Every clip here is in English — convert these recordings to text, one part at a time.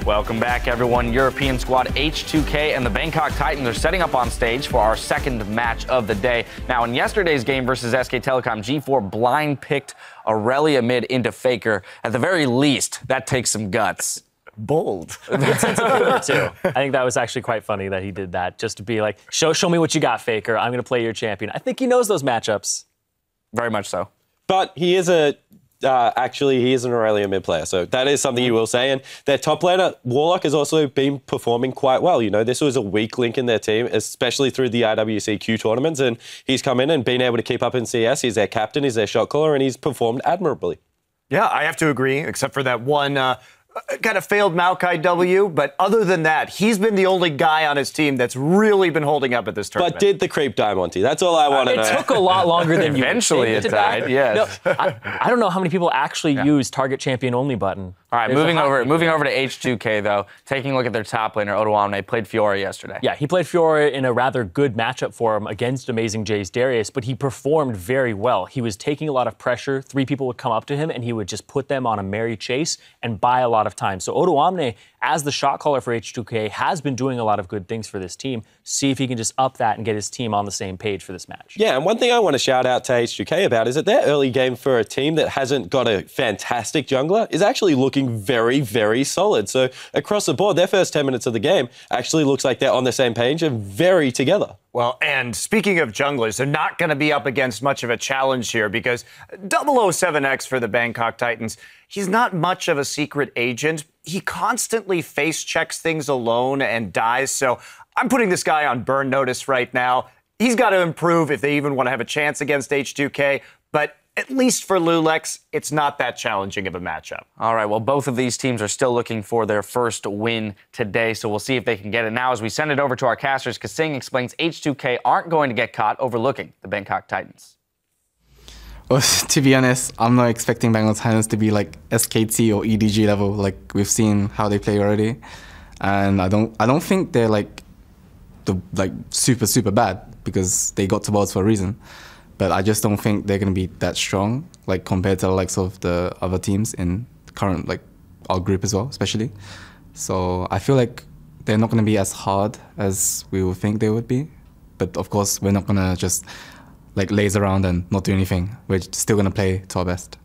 Welcome back, everyone. European squad H2K and the Bangkok Titans are setting up on stage for our second match of the day. Now, in yesterday's game versus SK Telecom, G4 blind picked Aurelia mid into Faker. At the very least, that takes some guts. Bold. Good sense of humor, too. I think that was actually quite funny that he did that, just to be like, show me what you got, Faker. I'm going to play your champion. I think he knows those matchups. Very much so. But he is he is an Aurelia mid player, so that is something you will say. And their top laner, Warlock, has also been performing quite well. You know, this was a weak link in their team, especially through the IWCQ tournaments, and he's come in and been able to keep up in CS. He's their captain, he's their shot caller, and he's performed admirably. Yeah, I have to agree, except for that one kind of failed Maokai W, but other than that, he's been the only guy on his team that's really been holding up at this tournament. But did the creep die, Monty? That's all I want to know. It took a lot longer than you Eventually it died, yes. No, I don't know how many people actually use target champion only button. All right, moving over to H2K, though. Taking a look at their top laner, Odoamne, played Fiora yesterday. Yeah, he played Fiora in a rather good matchup for him against Amazing J's Darius, but he performed very well. He was taking a lot of pressure. 3 people would come up to him, and he would just put them on a merry chase and buy a lot of time. So Odoamne, as the shot caller for H2K, has been doing a lot of good things for this team. See if he can just up that and get his team on the same page for this match. Yeah, and one thing I want to shout out to H2K about is that their early game for a team that hasn't got a fantastic jungler is actually looking very, very solid. So across the board, their first 10 minutes of the game actually looks like they're on the same page and very together. Well, and speaking of junglers, they're not going to be up against much of a challenge here because 007X for the Bangkok Titans, he's not much of a secret agent. He constantly face checks things alone and dies. So I'm putting this guy on burn notice right now. He's got to improve if they even want to have a chance against H2K. But at least for Lulex, it's not that challenging of a matchup. All right, well, both of these teams are still looking for their first win today, so we'll see if they can get it. Now, as we send it over to our casters, Kasing explains H2K aren't going to get caught overlooking the Bangkok Titans. Well, to be honest, I'm not expecting Bangkok Titans to be like SKT or EDG level, like we've seen how they play already. And I don't think they're like super bad because they got to Worlds for a reason. But I just don't think they're going to be that strong, like compared to the likes of the other teams in the current, like our group as well, especially. So I feel like they're not going to be as hard as we would think they would be. But of course, we're not going to just like laze around and not do anything. We're still going to play to our best.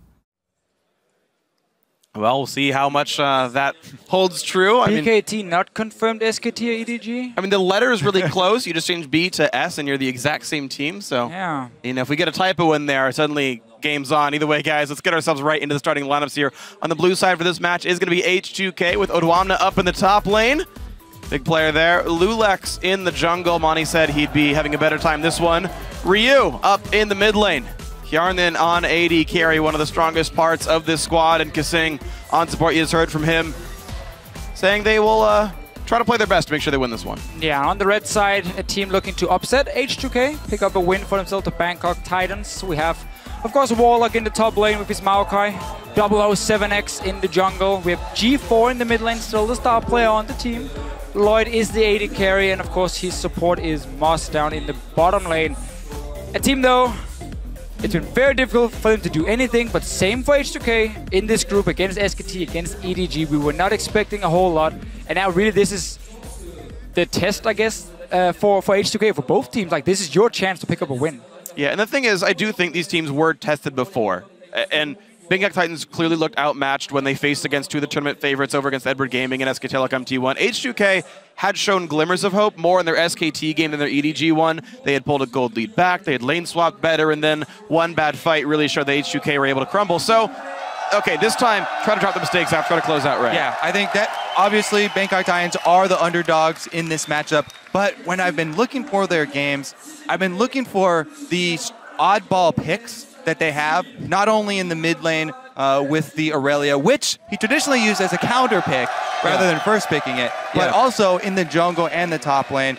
Well, we'll see how much that holds true. BKT not confirmed SKT or EDG? I mean, the letter is really close. You just change B to S, and you're the exact same team. So, yeah. You know, if we get a typo in there, suddenly game's on. Either way, guys, let's get ourselves right into the starting lineups here. On the blue side for this match is going to be H2K with Odoamne up in the top lane. Big player there. Lulex in the jungle. Monty said he'd be having a better time this one. Ryu up in the mid lane. Hjarnan on AD carry, one of the strongest parts of this squad, and Kasing on support. You just heard from him saying they will try to play their best to make sure they win this one. Yeah, on the red side, a team looking to upset H2K, pick up a win for themselves, the Bangkok Titans. We have, of course, Warlock in the top lane with his Maokai, 007X in the jungle. We have G4 in the mid lane, still the star player on the team. Lloyd is the AD carry, and of course his support is Moss down in the bottom lane. A team, though, it's been very difficult for them to do anything, but same for H2K in this group against SKT, against EDG. We were not expecting a whole lot, and now really this is the test, I guess, for H2K, for both teams. Like, this is your chance to pick up a win. Yeah, and the thing is, I do think these teams were tested before, and Bangkok Titans clearly looked outmatched when they faced against 2 of the tournament favorites over against Edward Gaming and SK Telecom T1. H2K had shown glimmers of hope more in their SKT game than their EDG one. They had pulled a gold lead back, they had lane swapped better, and then one bad fight really showed that H2K were able to crumble. So, okay, this time, try to drop the mistakes out, try to close out right. Yeah, I think that obviously Bangkok Titans are the underdogs in this matchup, but when I've been looking for their games, I've been looking for these oddball picks that they have, not only in the mid lane with the Aurelia, which he traditionally used as a counter pick rather than first picking it, but also in the jungle and the top lane.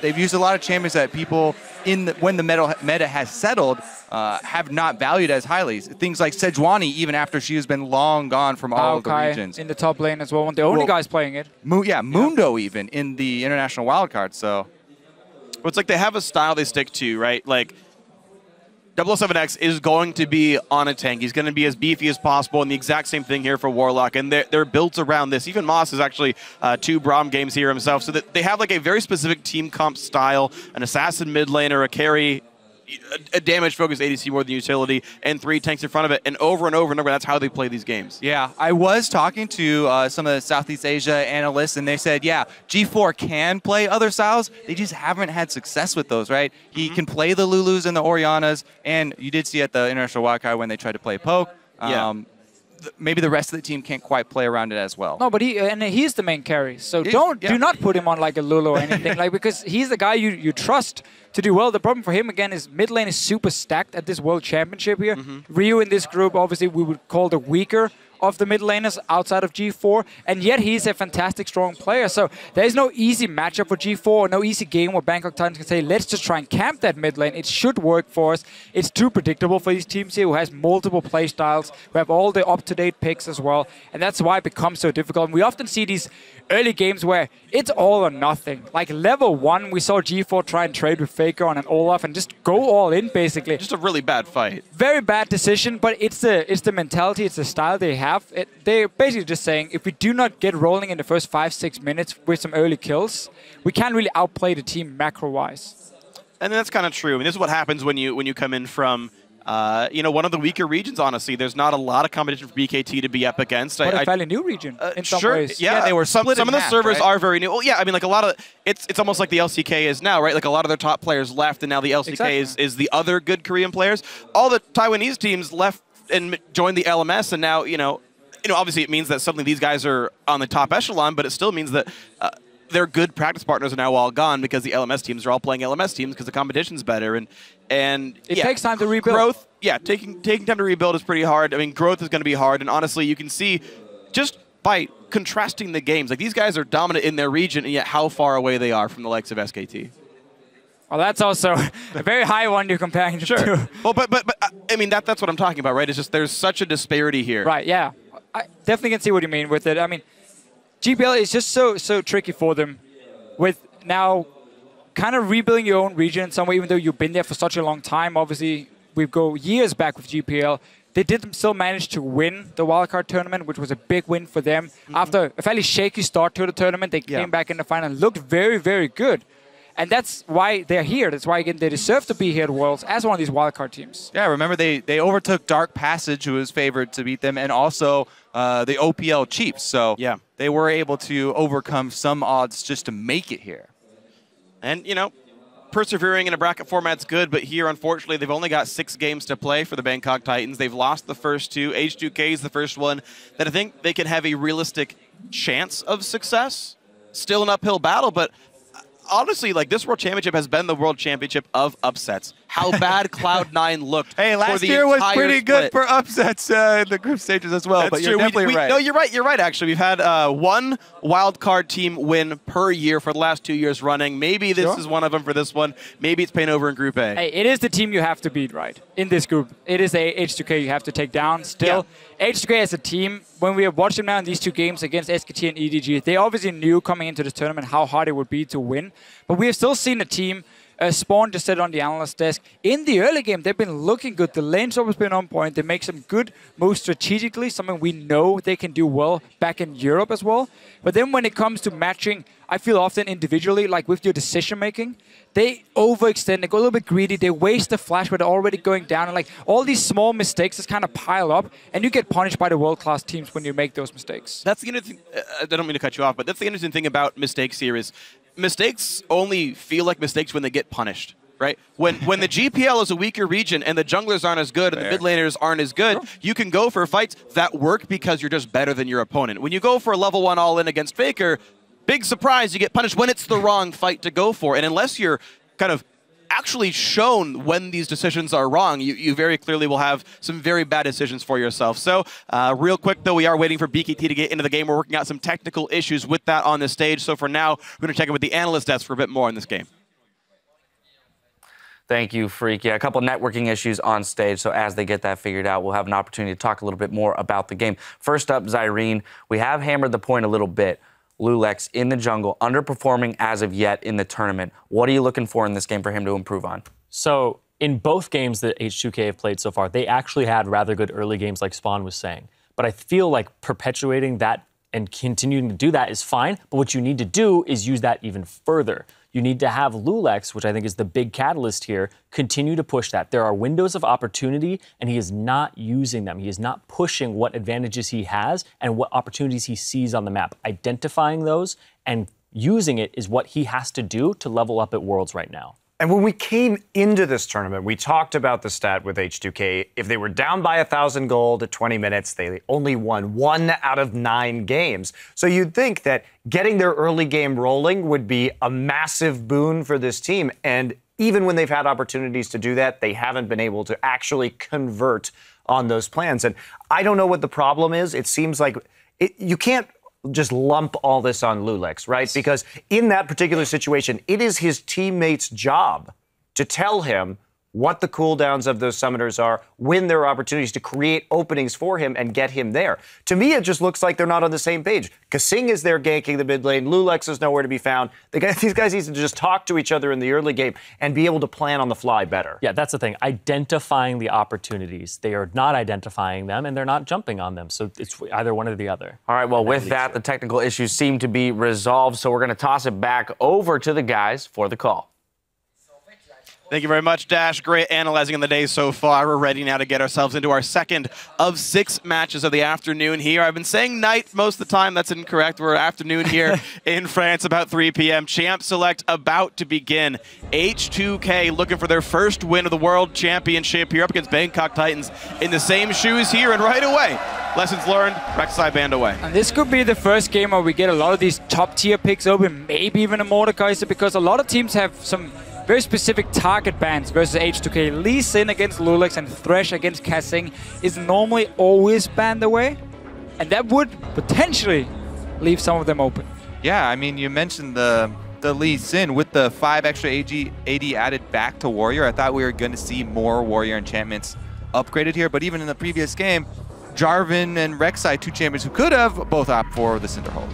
They've used a lot of champions that people, when the meta has settled, have not valued as highly. Things like Sejuani, even after she has been long gone from all of the regions. In the top lane as well, one of the only guys playing it. Mundo even in the international wildcard. So, well, it's like they have a style they stick to, right? Like, 007X is going to be on a tank. He's going to be as beefy as possible, and the exact same thing here for Warlock. And they're built around this. Even Moss is actually 2 Braum games here himself, so that they have like a very specific team comp style, an assassin mid laner, a carry, a damage-focused ADC more than utility, and 3 tanks in front of it. And over and over and over, that's how they play these games. Yeah, I was talking to some of the Southeast Asia analysts, and they said, yeah, G4 can play other styles. They just haven't had success with those, right? He can play the Lulus and the Orianas, and you did see at the International Wildcard when they tried to play Poke. Maybe the rest of the team can't quite play around it as well. No, but he's the main carry. So do not put him on like a Lulu or anything, like, because he's the guy you trust to do well. The problem for him again is mid lane is super stacked at this World Championship here. Ryu in this group, obviously we would call the weaker of the mid laners outside of G4, and yet he's a fantastic strong player. So there is no easy matchup for G4, or no easy game where Bangkok Titans can say, let's just try and camp that mid lane. It should work for us. It's too predictable for these teams here who has multiple play styles, who have all the up-to-date picks as well, and that's why it becomes so difficult. And we often see these early games where it's all or nothing. Like level 1, we saw G4 try and trade with Faker on an Olaf and just go all in, basically. Just a really bad fight. Very bad decision, but it's the mentality, it's the style they have. They're basically just saying, if we do not get rolling in the first 5-6 minutes with some early kills, we can't really outplay the team macro-wise. And that's kind of true. I mean, this is what happens when you come in from one of the weaker regions, honestly. There's not a lot of competition for BKT to be up against. But a fairly new region in some ways. Yeah, they were some of the servers right? are very new. Well, yeah, I mean, like a lot of it's almost like the LCK is now, right? Like a lot of their top players left, and now the LCK is the other good Korean players. All the Taiwanese teams left and joined the LMS, and now obviously it means that suddenly these guys are on the top echelon, but it still means that their good practice partners are now all gone because the LMS teams are all playing LMS teams because the competition's better, and it takes time to rebuild. Growth, taking time to rebuild is pretty hard. I mean, growth is going to be hard, and honestly, you can see just by contrasting the games, like these guys are dominant in their region, and yet how far away they are from the likes of SKT. Well, that's also a very high one you're comparing to. Sure. Well, but I mean that's what I'm talking about, right? It's just there's such a disparity here. Right. Yeah. I definitely can see what you mean with it. I mean, GPL is just so tricky for them with now kind of rebuilding your own region in some way, even though you've been there for such a long time. Obviously, we go years back with GPL. They did still manage to win the wildcard tournament, which was a big win for them. After a fairly shaky start to the tournament, they came back in the final and looked very, very good. And that's why they're here. That's why, again, they deserve to be here at Worlds as one of these wildcard teams. Yeah, remember they overtook Dark Passage, who was favored to beat them, and also the OPL Chiefs. So they were able to overcome some odds just to make it here. And, persevering in a bracket format's good, but here, unfortunately, they've only got 6 games to play for the Bangkok Titans. They've lost the first 2. H2K is the first one that I think they can have a realistic chance of success. Still an uphill battle, but honestly, like this World Championship has been the World Championship of upsets. How bad Cloud9 looked. Hey, last year was pretty good for upsets in the group stages as well. That's but true. You're definitely right. No, you're right. You're right. Actually, we've had 1 wild card team win per year for the last 2 years running. Maybe this is one of them for this one. Maybe it's paying over in Group A. Hey, it is the team you have to beat, right? In this group, it is a H2K you have to take down. Still, H2K as a team, when we have watched them now in these 2 games against SKT and EDG, they obviously knew coming into this tournament how hard it would be to win. But we have still seen a team. Spawn just said on the analyst desk, in the early game, they've been looking good. The lane's always been on point. They make some good moves strategically, something we know they can do well back in Europe as well. But then when it comes to matching, I feel often individually, like with your decision-making, they overextend, they go a little bit greedy, they waste the flash where they're already going down, and like all these small mistakes just kind of pile up, and you get punished by the world-class teams when you make those mistakes. That's the interesting I don't mean to cut you off, but that's the interesting thing about mistakes here is mistakes only feel like mistakes when they get punished, right? When the GPL is a weaker region and the junglers aren't as good and the mid laners aren't as good, you can go for fights that work because you're just better than your opponent. When you go for a level 1 all-in against Faker, big surprise, you get punished when it's the wrong fight to go for. And unless you're kind of actually shown when these decisions are wrong, you very clearly will have some very bad decisions for yourself. So real quick, though, we are waiting for BKT to get into the game. We're working out some technical issues with that on the stage. So for now, we're going to check in with the analyst desk for a bit more in this game. Thank you, Freak. Yeah, a couple networking issues on stage, so as they get that figured out, we'll have an opportunity to talk a little bit more about the game. First up, Zyrene. We have hammered the point a little bit. Lulex in the jungle, underperforming as of yet in the tournament. What are you looking for in this game for him to improve on? So in both games that H2K have played so far, they actually had rather good early games like Spawn was saying. But I feel like perpetuating that and continuing to do that is fine. But what you need to do is use that even further. You need to have Lulex, which I think is the big catalyst here, continue to push that. There are windows of opportunity, and he is not using them. He is not pushing what advantages he has and what opportunities he sees on the map. Identifying those and using it is what he has to do to level up at Worlds right now. And when we came into this tournament, we talked about the stat with H2K. If they were down by 1,000 gold at 20 minutes, they only won 1 out of 9 games. So you'd think that getting their early game rolling would be a massive boon for this team. And even when they've had opportunities to do that, they haven't been able to actually convert on those plans. And I don't know what the problem is. It seems like you can't just lump all this on Lulex, right? Because in that particular situation, it is his teammates' job to tell him what the cooldowns of those summoners are, when there are opportunities to create openings for him and get him there. To me, it just looks like they're not on the same page. Kasing is there ganking the mid lane. Lulex is nowhere to be found. These guys need to just talk to each other in the early game and be able to plan on the fly better. Yeah, that's the thing. Identifying the opportunities. They are not identifying them, and they're not jumping on them. So it's either one or the other. All right, well, with that, the technical issues seem to be resolved, so we're going to toss it back over to the guys for the call. Thank you very much, Dash. Great analyzing in the day so far. We're ready now to get ourselves into our second of 6 matches of the afternoon here. I've been saying night most of the time. That's incorrect. We're afternoon here in France, about 3 p.m. Champ Select about to begin. H2K looking for their first win of the World Championship here up against Bangkok Titans in the same shoes here. And right away, lessons learned, Rek'Sai banned away. And this could be the first game where we get a lot of these top-tier picks open, maybe even a Mordekaiser, because a lot of teams have some very specific target bans versus H2K. Lee Sin against Lulex and Thresh against Kasing is normally always banned away, and that would potentially leave some of them open. Yeah, I mean, you mentioned the Lee Sin with the 5 extra AD added back to Warrior. I thought we were going to see more Warrior enchantments upgraded here, but even in the previous game, Jarvan and Rek'Sai, 2 champions who could have both opt for the Cinderhulk.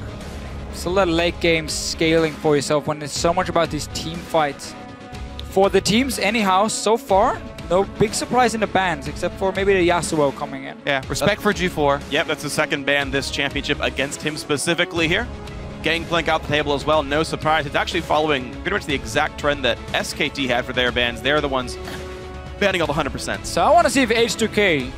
So let late game scaling for yourself when it's so much about these team fights. For the teams, anyhow, so far, no big surprise in the bans, except for maybe the Yasuo coming in. Yeah, respect for G4. Yep, that's the second ban this championship against him specifically here. Gangplank out the table as well, no surprise. It's actually following pretty much the exact trend that SKT had for their bans. They're the ones banning all the 100%. So I want to see if H2K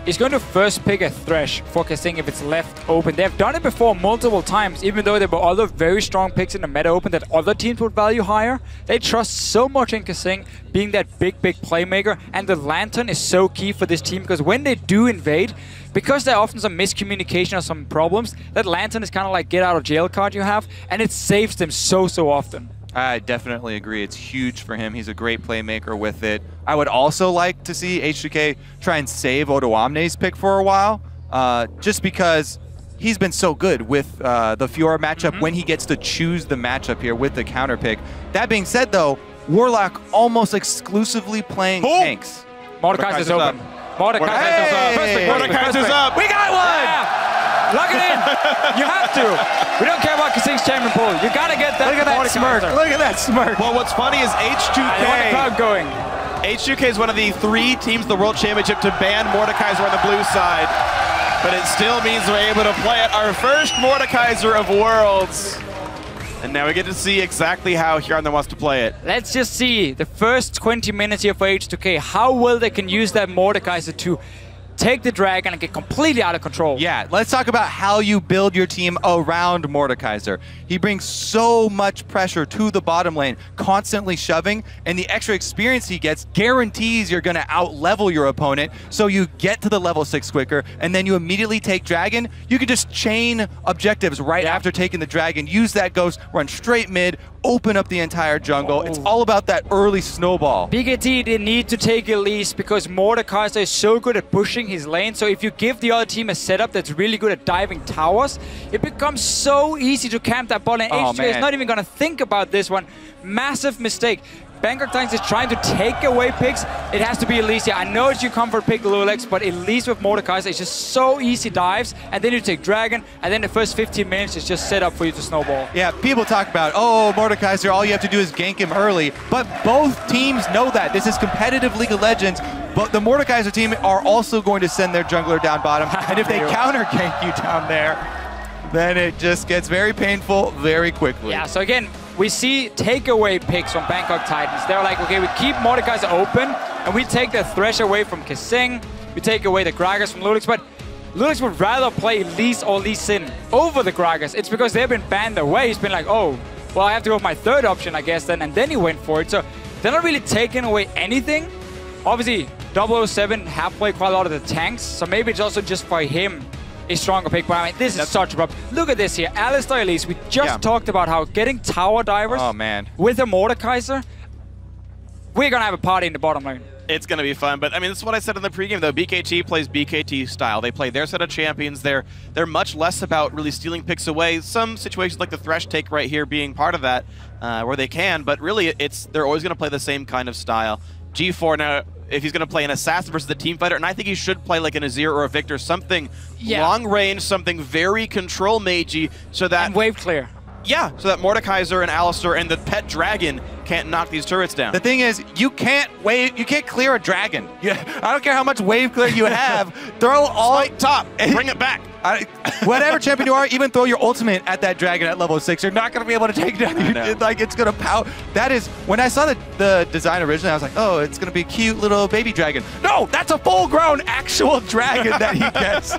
is going to first pick a Thresh for Kasing if it's left open. They've done it before multiple times, even though there were other very strong picks in the meta open that other teams would value higher. They trust so much in Kasing being that big playmaker, and the Lantern is so key for this team because when they do invade, because there are often some miscommunication or some problems, that Lantern is kind of like get out of jail card you have, and it saves them so often. I definitely agree. It's huge for him. He's a great playmaker with it. I would also like to see H2K try and save Odoamne's pick for a while, just because he's been so good with the Fiora matchup when he gets to choose the matchup here with the counter pick. That being said, though, Warlock almost exclusively playing tanks. Mordekaiser's open. Mordekaiser's up. We got one! Yeah. Lock it in. You have to. We don't care about Kasing's champion pool. You gotta get that. Look at that smirk. Look at that smirk. Well, what's funny is H2K. I want the crowd going. H2K is one of the 3 teams in the World Championship to ban Mordekaiser on the blue side, but it still means we're able to play it. Our first Mordekaiser of Worlds. And now we get to see exactly how Hyarna wants to play it. Let's just see the first 20 minutes here for H2K, how well they can use that Mordekaiser to take the dragon and get completely out of control. Yeah, let's talk about how you build your team around Mordekaiser. He brings so much pressure to the bottom lane, constantly shoving, and the extra experience he gets guarantees you're going to out-level your opponent, so you get to the level 6 quicker, and then you immediately take dragon. You can just chain objectives right after taking the dragon, use that ghost, run straight mid, open up the entire jungle. It's all about that early snowball. BKT didn't need to take Elise because Mordekaiser is so good at pushing his lane, so if you give the other team a setup that's really good at diving towers, it becomes so easy to camp that bot, and H2K is not even going to think about this one. Massive mistake. Bangkok Titans is trying to take away picks, it has to be Elise. I know it's your comfort pick, Lulex, but Elise with Mordekaiser, it's just so easy dives, and then you take Dragon, and then the first 15 minutes is just set up for you to snowball. Yeah, people talk about, oh, Mordekaiser, all you have to do is gank him early, but both teams know that. This is competitive League of Legends, but the Mordekaiser team are also going to send their jungler down bottom, and if they counter gank you down there, then it just gets very painful very quickly. Yeah, so again, we see takeaway picks from Bangkok Titans. They're like, okay, we keep Mordekaiser open, and we take the Thresh away from Kissing, we take away the Gragas from Lulex, but Lulex would rather play Elise or Lee Sin over the Gragas. It's because they've been banned away. He's been like, oh, well, I have to go with my third option, I guess, then, and then he went for it. So they're not really taking away anything. Obviously, 007 have played quite a lot of the tanks, so maybe it's also just for him a stronger pick, but I mean, this is such a problem. Look at this here, Alistar Elise. We just talked about how getting tower divers with a Mordekaiser, we're gonna have a party in the bottom lane. It's going to be fun, but I mean, that's what I said in the pregame, though. BKT plays BKT style. They play their set of champions. They're much less about really stealing picks away. Some situations like the Thresh take right here being part of that, where they can, but really they're always going to play the same kind of style. G4 now, if he's going to play an assassin versus the team fighter, and I think he should play like an Azir or a Victor, something long range, something very control magey, so that and wave clear. Yeah, so that Mordekaiser and Alistar and the pet dragon can't knock these turrets down. The thing is, you can't clear a dragon. I don't care how much wave clear you have. Throw all Smite top, bring it back. Whatever champion you are, even throw your ultimate at that dragon at level 6. You're not going to be able to take down. Like, it's going to pout. That is, when I saw the design originally, I was like, oh, it's going to be a cute little baby dragon. No, that's a full-grown actual dragon that he gets.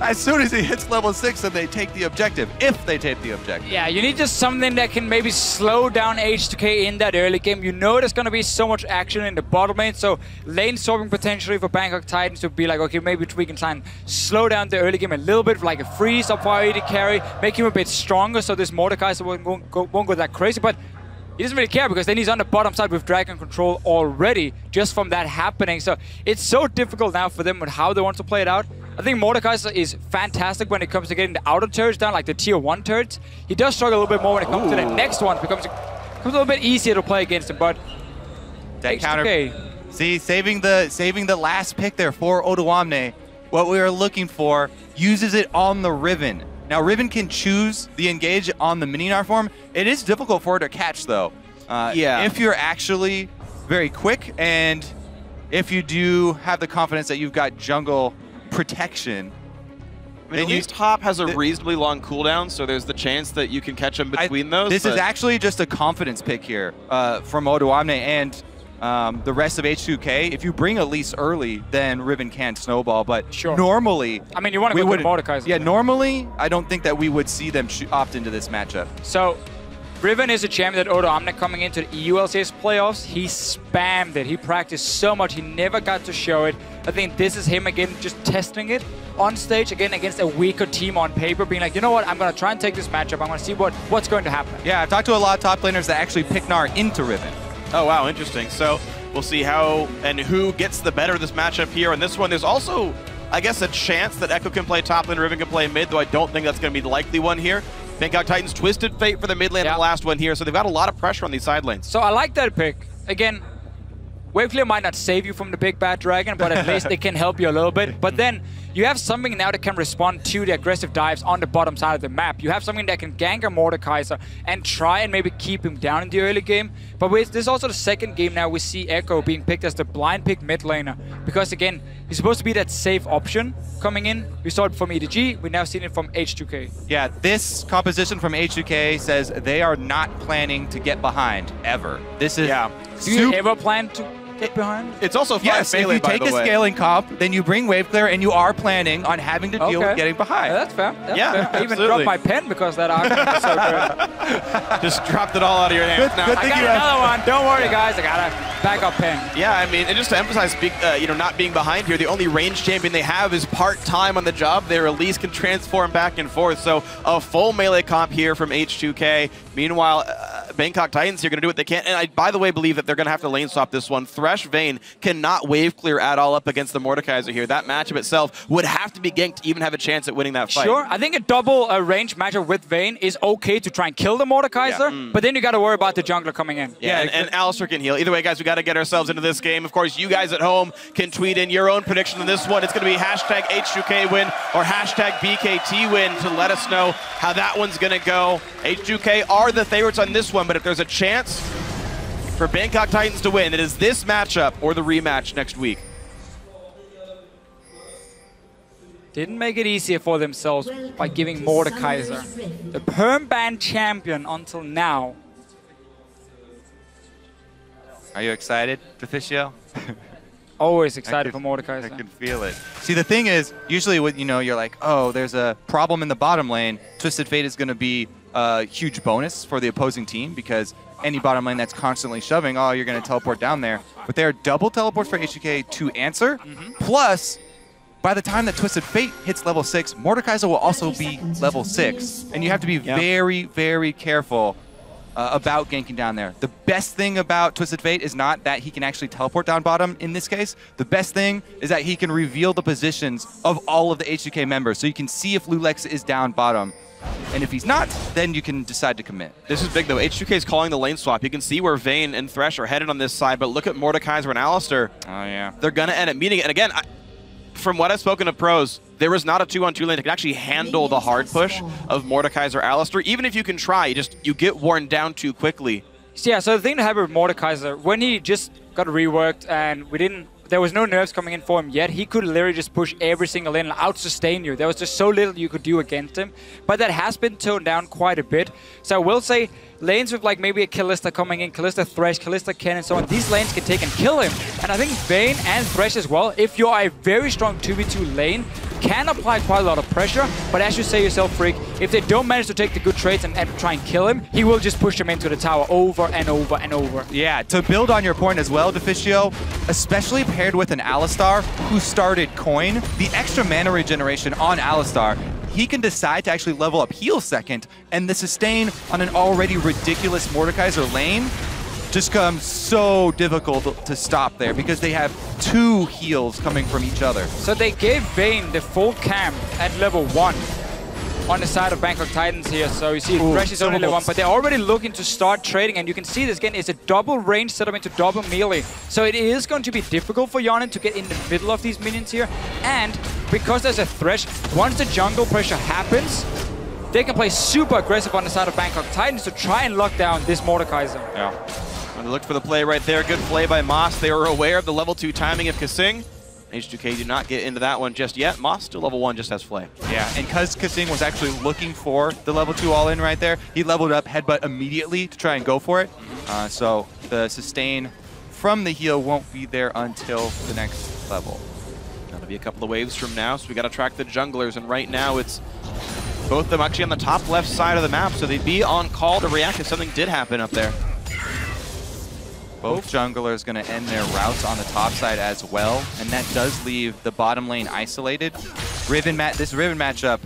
As soon as he hits level 6, then they take the objective, if they take the objective. Yeah, you need just something that can maybe slow down H2K in that early game. You know there's going to be so much action in the bottom lane, so lane swapping potentially for Bangkok Titans would be like, okay, maybe we can try and slow down the early game a little bit, like a freeze up for AD carry, make him a bit stronger so this Mordekaiser won't go that crazy, but he doesn't really care because then he's on the bottom side with Dragon Control already just from that happening. So it's so difficult now for them with how they want to play it out. I think Mordekaiser is fantastic when it comes to getting the outer turrets down, like the tier 1 turrets. He does struggle a little bit more when it comes to the next one. It becomes a little bit easier to play against him, but that counter. See, saving the last pick there for Odoamne. What we are looking for, uses it on the Riven. Now, Riven can choose the engage on the Mininar form. It is difficult for her to catch, though. If you're actually very quick and if you do have the confidence that you've got jungle protection. I mean, at least top has a reasonably long cooldown, so there's the chance that you can catch him between those. This is actually just a confidence pick here from Odoamne and the rest of H2K. If you bring Elise early, then Riven can snowball, but normally... I mean, you want to go with Mordekaiser. Yeah, normally, I don't think that we would see them opt into this matchup. So, Riven is a champion that Odoamne coming into the EU LCS playoffs, he spammed it. He practiced so much, he never got to show it. I think this is him again, just testing it on stage, again, against a weaker team on paper, being like, you know what, I'm going to try and take this matchup. I'm going to see what's going to happen. Yeah, I've talked to a lot of top laners that actually pick Gnar into Riven. Oh, wow, interesting. So we'll see how and who gets the better of this matchup here. And this one, there's also, I guess, a chance that Echo can play top lane, Riven can play mid, though I don't think that's going to be the likely one here. Bangkok Titans twisted fate for the mid lane in the last one here, so they've got a lot of pressure on these side lanes. So I like that pick. Again, Wave Clear might not save you from the big bad dragon, but at least it can help you a little bit. But then you have something now that can respond to the aggressive dives on the bottom side of the map. You have something that can gank a Mordekaiser and try and maybe keep him down in the early game. But this is also the second game now we see Echo being picked as the blind pick mid laner. Because again, he's supposed to be that safe option coming in. We saw it from EDG, we've now seen it from H2K. Yeah, this composition from H2K says they are not planning to get behind, ever. This is... Do you ever plan to get behind? It's also 5 melee, by the way. If you take a scaling comp, then you bring Wave Clear and you are planning on having to deal with getting behind. Yeah, that's fair. That's fair. I even dropped my pen because that argument was so good. Just dropped it all out of your hands. I got another one. Don't worry, guys. I got a backup pen. Yeah, I mean, and just to emphasize, not being behind here, the only range champion they have is part-time on the job. Their Elise can transform back and forth. So a full melee comp here from H2K. Meanwhile, Bangkok Titans here going to do what they can. And I, by the way, believe that they're going to have to lane swap this one. Thresh Vayne cannot wave clear at all up against the Mordekaiser here. That matchup itself would have to be ganked to even have a chance at winning that fight. Sure, I think a double range matchup with Vayne is okay to try and kill the Mordekaiser, but then you got to worry about the jungler coming in. Yeah, and Alistar can heal. Either way, guys, we got to get ourselves into this game. Of course, you guys at home can tweet in your own prediction on this one. It's going to be hashtag H2K win or hashtag BKT win to let us know how that one's going to go. H2K are the favorites on this one, but if there's a chance for Bangkok Titans to win, it is this matchup or the rematch next week. Didn't make it easier for themselves by giving Mordekaiser the perm ban champion until now. Are you excited, Deficio? Always excited for Mordekaiser. I can feel it. See, the thing is, usually when you're like, oh, there's a problem in the bottom lane, Twisted Fate is going to be a huge bonus for the opposing team because any bottom lane that's constantly shoving, oh, you're going to teleport down there. But there are double teleports for H2K to answer. Plus, by the time that Twisted Fate hits level 6, Mordekaiser will also be level 6. And you have to be very, very careful about ganking down there. The best thing about Twisted Fate is not that he can actually teleport down bottom in this case. The best thing is that he can reveal the positions of all of the H2K members. So you can see if Lulex is down bottom. And if he's not, then you can decide to commit. This is big, though. H2K is calling the lane swap. You can see where Vayne and Thresh are headed on this side, but look at Mordekaiser and Alistar. Oh, yeah. They're going to end up meeting it. And again, from what I've spoken to pros, there is not a 2-on-2 lane that can actually handle the hard push of Mordekaiser Alistar. Even if you can try, you get worn down too quickly. Yeah, so the thing that happened with Mordekaiser, when he just got reworked and there was no nerfs coming in for him yet, he could literally just push every single lane and out-sustain you. There was just so little you could do against him. But that has been toned down quite a bit. So I will say, lanes with like maybe a Kalista coming in, Kalista Thresh, Kalista Ken and so on, these lanes can take and kill him. And I think Vayne and Thresh as well, if you are a very strong 2v2 lane, can apply quite a lot of pressure. But as you say yourself, Freak, if they don't manage to take the good trades and try and kill him, he will just push them into the tower over and over and over. Yeah, to build on your point as well, Deficio, especially paired with an Alistar who started Coin, the extra mana regeneration on Alistar, he can decide to actually level up heal second, and the sustain on an already ridiculous Mordekaiser lane just comes so difficult to stop there because they have 2 heals coming from each other. So they gave Vayne the full camp at level 1 on the side of Bangkok Titans here. So you see Thresh is only level 1, but they're already looking to start trading, and you can see this again is a double range setup into double melee. So it is going to be difficult for Yawnin to get in the middle of these minions here, and because there's a Thresh, once the jungle pressure happens, they can play super aggressive on the side of Bangkok Titans to try and lock down this Mordekaiser. Yeah. And look for the play right there. Good play by Moss. They were aware of the level 2 timing of Kasing. H2K did not get into that one just yet. Moss still level 1, just has Flay. Yeah, and because Kasing was actually looking for the level 2 all-in right there, he leveled up Headbutt immediately to try and go for it. So the sustain from the heal won't be there until the next level. That'll be a couple of waves from now, so we got to track the junglers, and right now it's both of them actually on the top left side of the map, so they'd be on call to react if something did happen up there. Both junglers going to end their routes on the top side as well, and that does leave the bottom lane isolated. This Riven matchup,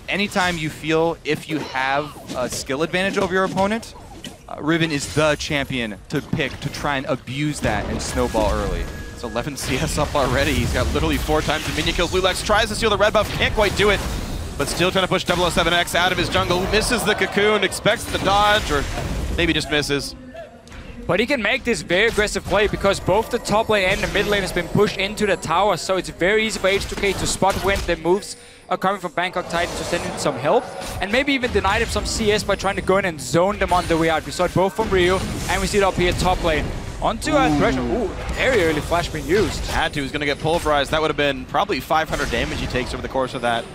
anytime you feel if you have a skill advantage over your opponent, Riven is the champion to pick to try and abuse that and snowball early. It's 11 CS up already. He's got literally 4 times the minion kills. Lulex tries to steal the red buff, can't quite do it, but still trying to push 007X out of his jungle. Misses the cocoon, expects the dodge, or maybe just misses. But he can make this very aggressive play because both the top lane and the mid lane has been pushed into the tower, so it's very easy for H2K to spot when the moves are coming from Bangkok Titans to send in some help, and maybe even deny them some CS by trying to go in and zone them on the way out. We saw it both from Ryu, and we see it up here top lane. Onto a Thresh. Ooh, very early flash being used. Had to. He's going to get pulverized. That would have been probably 500 damage he takes over the course of that.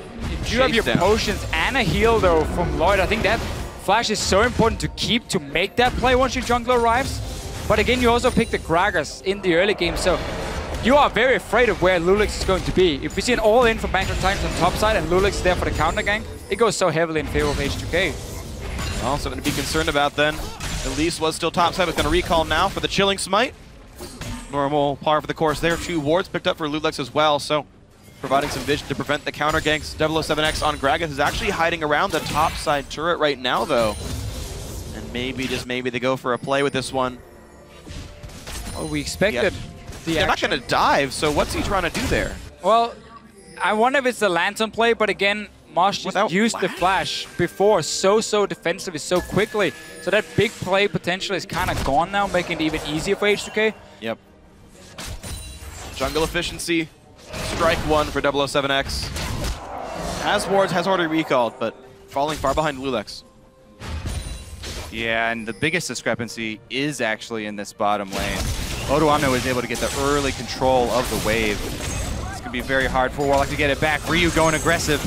You have your potions and a heal, though, from Lloyd. I think that flash is so important to keep to make that play once your jungler arrives. But again, you also pick the Gragas in the early game, so you are very afraid of where Lulex is going to be. If we see an all-in from Bangkok Titans on top side and Lulex is there for the counter gank, it goes so heavily in favor of H2K. Well, something to be concerned about then. Elise was still top side, but going to recall now for the Chilling Smite. Normal par for the course there. 2 wards picked up for Lulex as well, so providing some vision to prevent the counter ganks. 007X on Gragas is actually hiding around the top side turret right now, though. And maybe, just maybe, they go for a play with this one. Well, we expected the They're not action. going to dive, so what's he trying to do there? Well, I wonder if it's the lantern play, but again, Mosh just Without used the flash before so defensively so quickly. So that big play potential is kind of gone now, making it even easier for H2K. Yep. Jungle efficiency, strike 1 for 007X. Has wards, has already recalled, but falling far behind Lulex. Yeah, and the biggest discrepancy is actually in this bottom lane. Odoamne was able to get the early control of the wave. It's going to be very hard for Warlock to get it back. Ryu going aggressive.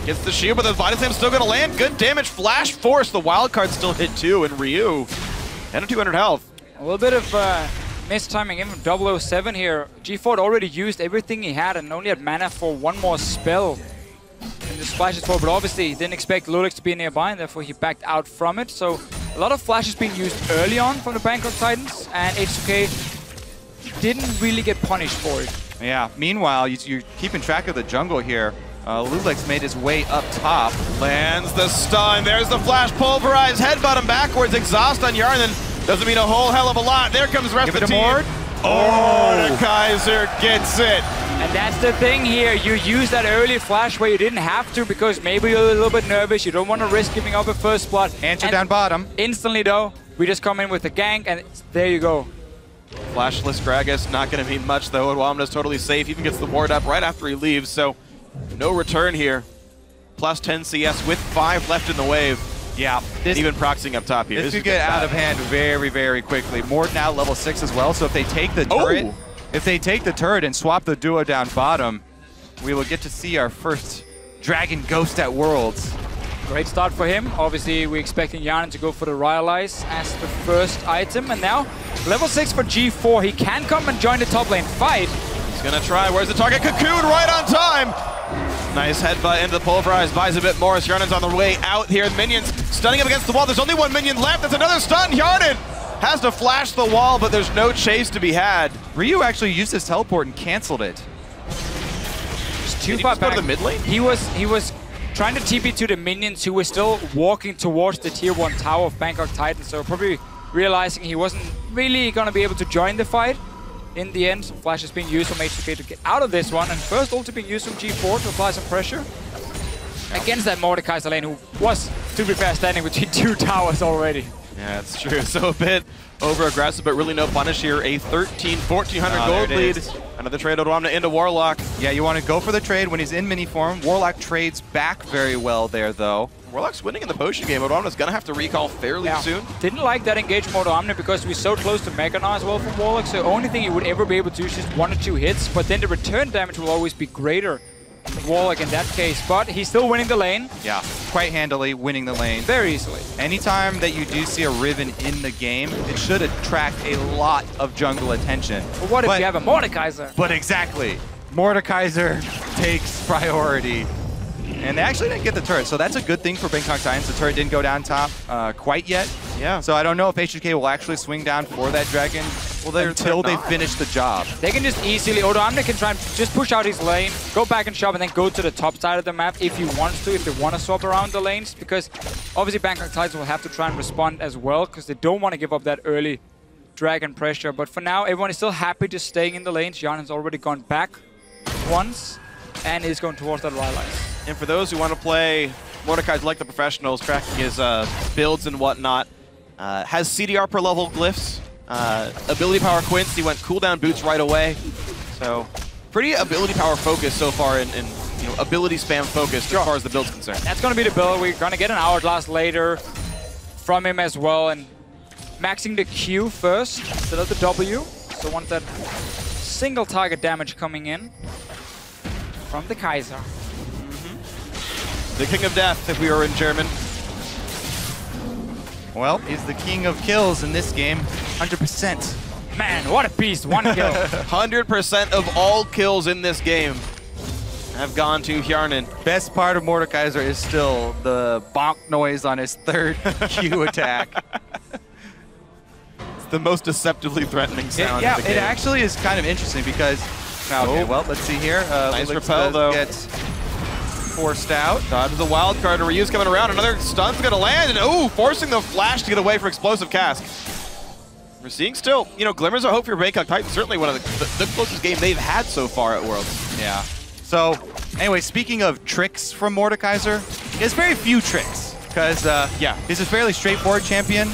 Gets the shield, but the Vital Slam's still going to land. Good damage. Flash Force. The wild card still hit too, and Ryu, 10 to 200 health. A little bit of mistiming in from 007 here. G4 had already used everything he had and only had mana for one more spell. And the splashes for, but obviously he didn't expect Lulex to be nearby, and therefore he backed out from it. So a lot of flashes being used early on from the Bangkok Titans, and H2K didn't really get punished for it. Yeah, meanwhile, you're keeping track of the jungle here. Lulex made his way up top. Lands the stun. There's the flash pulverize. Headbutt him backwards. Exhaust on Yarn. Doesn't mean a whole hell of a lot. There comes the rest Give of it the to team. Mord. Oh, the Kaiser gets it. And that's the thing here. You use that early flash where you didn't have to because maybe you're a little bit nervous. You don't want to risk giving up a first blood. Answer down bottom. Instantly though, we just come in with the gank and there you go. Flashless Gragas, not going to mean much though. Odoamne's totally safe. Even gets the ward up right after he leaves, so no return here. Plus 10 CS with 5 left in the wave. Yeah, this, even proxying up top here. This could get out of hand very quickly. Mort now level 6 as well, so if they take the turret, and swap the duo down bottom, we will get to see our first Dragon Ghost at Worlds. Great start for him. Obviously, we're expecting Yarn to go for the Rhyalize as the first item, and now level 6 for G4. He can come and join the top lane fight. He's gonna try. Where's the target? Cocoon right on time. Nice headbutt into the pulverize. Buys a bit more. Yarnen's on the way out here. The minions stunning him against the wall. There's only one minion left. That's another stun. Yarnen has to flash the wall, but there's no chase to be had. Ryu actually used his teleport and canceled it. Just too Did he far just go back. to the mid lane? He was trying to TP to the minions who were still walking towards the tier 1 tower of Bangkok Titans, so probably realizing he wasn't really going to be able to join the fight. In the end, some flash is being used from H2K to get out of this one, and first ulti being used from G4 to apply some pressure against that Mordekaiser lane, who was, to be fair, standing between 2 towers already. Yeah, that's true. So a bit over-aggressive, but really no punish here. A 1,400 gold lead. Another trade Odoamne into Warlock. Yeah, you want to go for the trade when he's in mini form. Warlock trades back very well there, though. Warlock's winning in the potion game. Odoamne's going to have to recall fairly soon. Didn't like that engage from Odoamne because we're so close to Mega now as well from Warlock, so the only thing he would ever be able to do is just 1 or 2 hits, but then the return damage will always be greater than Warlock in that case. But he's still winning the lane. Yeah, quite handily winning the lane. Very easily. Anytime that you do see a Riven in the game, it should attract a lot of jungle attention. But what if you have a Mordekaiser? But exactly. Mordekaiser takes priority. And they actually didn't get the turret, so that's a good thing for Bangkok Titans. The turret didn't go down top quite yet. Yeah. So I don't know if H2K will actually swing down for that dragon until they finish the job. They can just easily, Odoamne can try and just push out his lane, go back and shove, and then go to the top side of the map if he wants to, if they want to swap around the lanes, because obviously Bangkok Titans will have to try and respond as well, because they don't want to give up that early dragon pressure. But for now, everyone is still happy just staying in the lanes. Yarn has already gone back once, and is going towards that Rhyalize. And for those who want to play Mordekaiser like the professionals, tracking his builds and whatnot, has CDR per level glyphs, ability power Quince, he went cooldown boots right away. So pretty ability power focus so far in you know, ability spam focused as far as the build's concerned. That's going to be the build. We're going to get an Hourglass later from him as well, and maxing the Q first instead of the W. So want that single target damage coming in from the Kaiser. The King of Death, if we were in German. Well, he's the king of kills in this game, 100%. Man, what a beast, 1 kill. 100% of all kills in this game have gone to Hjarnan. Best part of Mordekaiser is still the bonk noise on his 3rd Q attack. It's the most deceptively threatening sound Yeah, in the game. it actually is kind of interesting because... Okay, well, let's see here. Nice repel, though. forced out. Dodges the wild card, and Ryu's coming around. Another stun's gonna land, and ooh, forcing the flash to get away from explosive cask. We're seeing still, glimmers of hope for Bangkok Titans. Certainly one of the closest game they've had so far at Worlds. Yeah. So, anyway, speaking of tricks from Mordekaiser, he has very few tricks because, he's a fairly straightforward champion.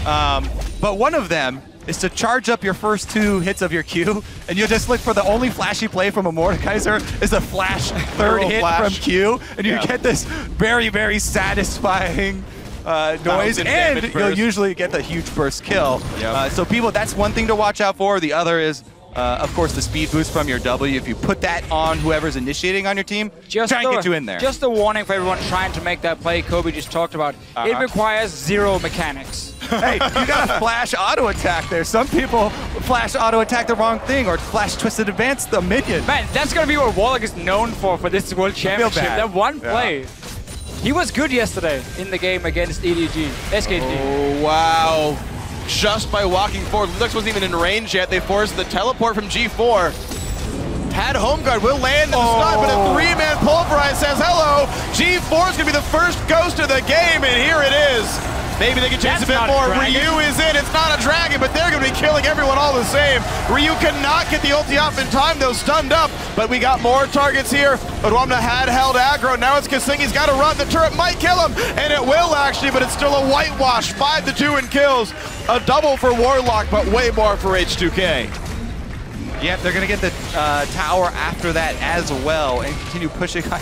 But one of them is to charge up your first 2 hits of your Q, and you'll just look for the only flashy play from a Mordekaiser is a flash third hit from Q, and you get this very, very satisfying noise, and you'll usually get the huge burst kill. Yep. So people, that's one thing to watch out for. The other is, of course, the speed boost from your W. If you put that on whoever's initiating on your team, try and get you in there. Just a warning for everyone trying to make that play Kobe just talked about. It requires 0 mechanics. Hey, you gotta flash auto attack there. Some people flash auto attack the wrong thing or flash twisted advance the minion. Man, that's gonna be what Warlock is known for this World Championship. That one play. He was good yesterday in the game against EDG, SKT. Oh, wow. Just by walking forward, Lux wasn't even in range yet. They forced the teleport from G4. Had home guard, will land in the stun, but a 3-man pulverize says hello. G4 is gonna be the first ghost of the game, and here it is. Maybe they can chase a bit more. Ryu is in. It's not a dragon, but they're going to be killing everyone all the same. Ryu cannot get the ulti off in time, though, stunned up. But we got more targets here. Odwamna had held aggro. Now it's Kasing. He's got to run. The turret might kill him, and it will, actually, but it's still a whitewash. 5-2 in kills. A double for Warlock, but way more for H2K. Yep, they're going to get the tower after that as well and continue pushing on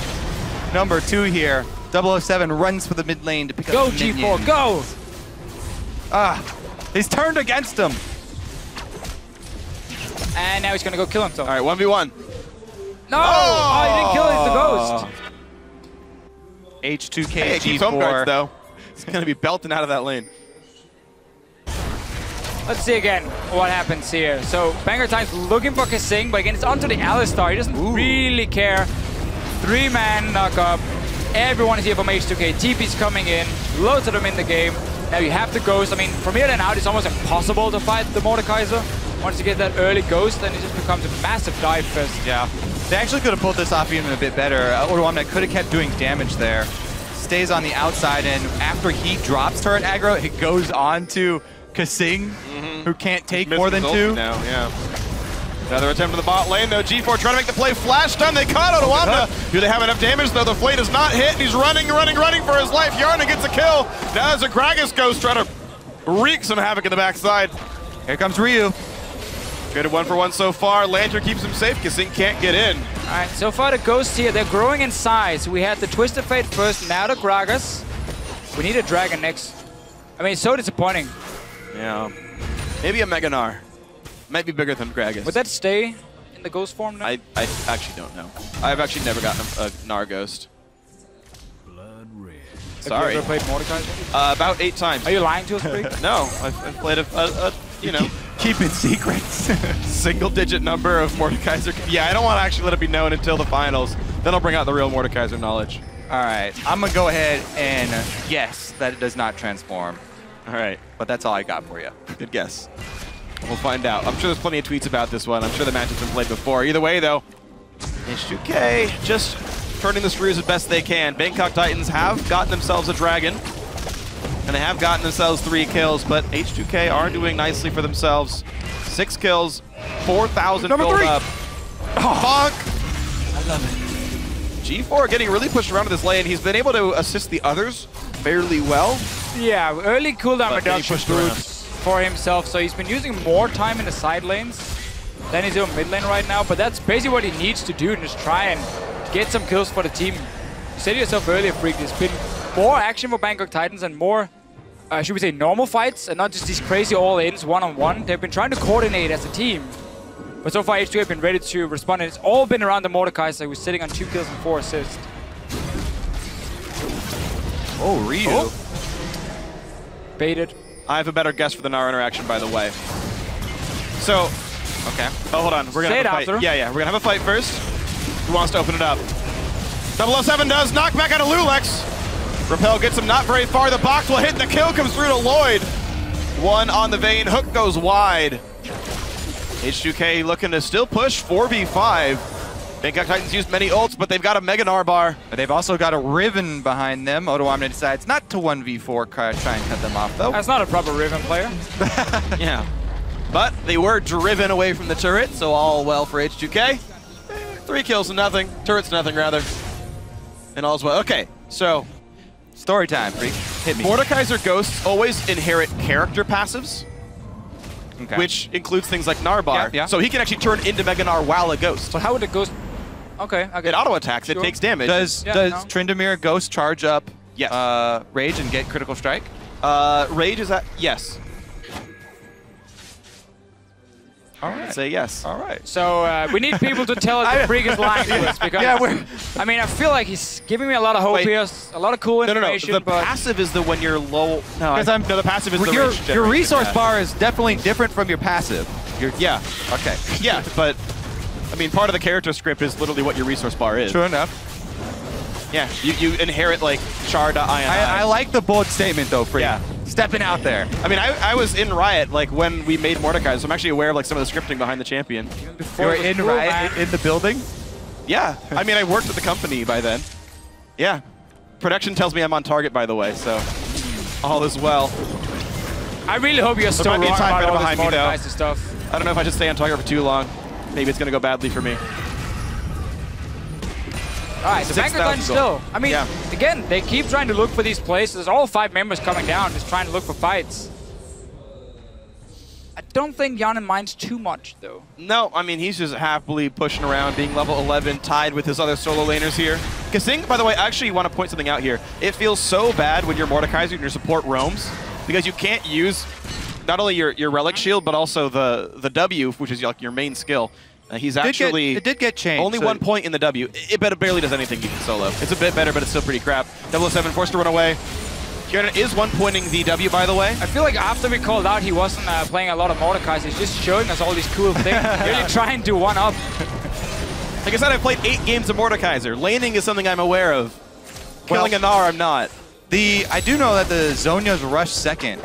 number 2 here. 007 runs for the mid lane to pick up the minion. Go, G4, go! He's turned against him. And now he's gonna go kill himself. All right, 1v1. No! Oh, he didn't kill it, it's the ghost. H2K, Hey, keeps home guards, though. He's gonna be belting out of that lane. Let's see again what happens here. So, Bangkok Titans looking for Kasing, but again, it's onto the Alistar. He doesn't really care. 3-man knock up. Everyone is here from H2K. TP's coming in. Loads of them in the game. Now you have the Ghost. I mean, from here on out, it's almost impossible to fight the Mordekaiser. Once you get that early Ghost, then it just becomes a massive dive fest. Yeah. They actually could have pulled this off even a bit better. Odwamna could have kept doing damage there. Stays on the outside, and after he drops turret aggro, it goes on to Kasing, who can't take more than 2. Now, yeah. Another attempt in the bot lane, though. G4 trying to make the play. Flash stun. They caught Odwamna. Do they have enough damage, though? The flame does not hit. He's running for his life. Yarna gets a kill. Now there's a Gragas Ghost trying to wreak some havoc in the backside. Here comes Ryu. Good 1-for-1 so far. Lantern keeps him safe. Kasing can't get in. All right, so far the Ghosts here, they're growing in size. We had the Twisted Fate first, now the Gragas. We need a Dragon next. I mean, it's so disappointing. Yeah. Maybe a Mega Gnar. Might be bigger than Gragas. Would that stay in the Ghost form now? I actually don't know. I've actually never gotten a Gnar Ghost. Blood red. Sorry. Have you ever played Mordekaiser? About 8 times. Are you lying to us, Brig? No, I've played a Keep it secrets. single-digit number of Mordekaiser. Yeah, I don't want to actually let it be known until the finals. Then I'll bring out the real Mordekaiser knowledge. All right, I'm going to go ahead and guess that it does not transform. All right. But that's all I got for you. Good guess. We'll find out. I'm sure there's plenty of tweets about this one. I'm sure the match has been played before. Either way, though, H2K just turning the screws as best they can. Bangkok Titans have gotten themselves a dragon, and they have gotten themselves 3 kills, but H2K are doing nicely for themselves. 6 kills, 4,000 build up. Bonk! I love it. G4 getting really pushed around to this lane. He's been able to assist the others fairly well. Yeah, early cooldown reduction boots for himself, so he's been using more time in the side lanes than he's doing mid lane right now, but that's basically what he needs to do, and just try and get some kills for the team. You said yourself earlier, Freak, there's been more action for Bangkok Titans and more, should we say, normal fights, and not just these crazy all-ins one-on-one. They've been trying to coordinate as a team, but so far H2 have been ready to respond, and it's all been around the Mordekaiser, who's sitting on 2 kills and 4 assists. Oh, Ryu. Oh. Baited. I have a better guess for the Gnar interaction, by the way. So, okay. Oh, hold on. We're gonna have a fight. Yeah, we're gonna have a fight first. Who wants to open it up? 007 does. Knockback out of Lulex. Repel gets him not very far. The box will hit. The kill comes through to Lloyd. 1 on the Vayne. Hook goes wide. H2K looking to still push 4v5. Bangkok Titans used many ults, but they've got a Mega Gnar bar. They've also got a Riven behind them. Odoamne decides not to 1v4 try and cut them off, though. That's not a proper Riven player. Yeah. But they were driven away from the turret, so all well for H2K. 3 kills to nothing. Turrets to nothing, rather. And all's well. Okay, so Story time, Freak. Hit me. Mordekaiser Ghosts always inherit character passives, Okay. which includes things like Narbar. Yeah, yeah. So he can actually turn into Mega Gnar while a ghost. But how would the ghost... Okay, okay. It auto-attacks, Sure. it takes damage. Does Tryndamere Ghost charge up Yes. Rage and get critical strike? Rage is at... Yes. All right. Say yes. All right. So we need people to tell us the Freak is lying to us, because I mean, I feel like he's giving me a lot of hope Wait. here, a lot of cool No, information. The but passive is the when you're low... No, the passive is the your, rage your generation, resource yeah. bar is definitely different from your passive. Yeah. Okay. Yeah, but... I mean, part of the character script is literally what your resource bar is. True enough. Yeah, you inherit, like, char.ini. I like the bold statement, though, Freak. Yeah. Stepping out there. I mean, I was in Riot, like, when we made Mordekaiser, so I'm actually aware of, like, some of the scripting behind the champion. You were in Riot, in the building? Yeah. I mean, I worked at the company by then. Yeah. Production tells me I'm on target, by the way, so all is well. I really hope you're still might be a wrong time about better all this behind me, though. Mordekaiser stuff. I don't know if I should stay on target for too long. Maybe it's going to go badly for me. All right, the Bankok 6,000 Titans still. I mean, Yeah. again, they keep trying to look for these plays. There's all 5 members coming down, just trying to look for fights. I don't think Yanin minds too much, though. No, I mean, he's just happily pushing around, being level 11, tied with his other solo laners here. Kasing, by the way, I actually want to point something out here. It feels so bad when your Mordekaiser and your support roams, because you can't use not only your Relic Shield, but also the W, which is like your main skill. He's actually... It did get changed. Only 1 point in the W. It barely does anything you can solo. It's a bit better, but it's still pretty crap. 007 forced to run away. Kieran is 1-pointing the W, by the way. I feel like after we called out, he wasn't playing a lot of Mordekaiser. He's just showing us all these cool things. Really trying to one-up. Like I said, I've played 8 games of Mordekaiser. Laning is something I'm aware of. Killing a Gnar, I'm not. I do know that the Zhonya's rush second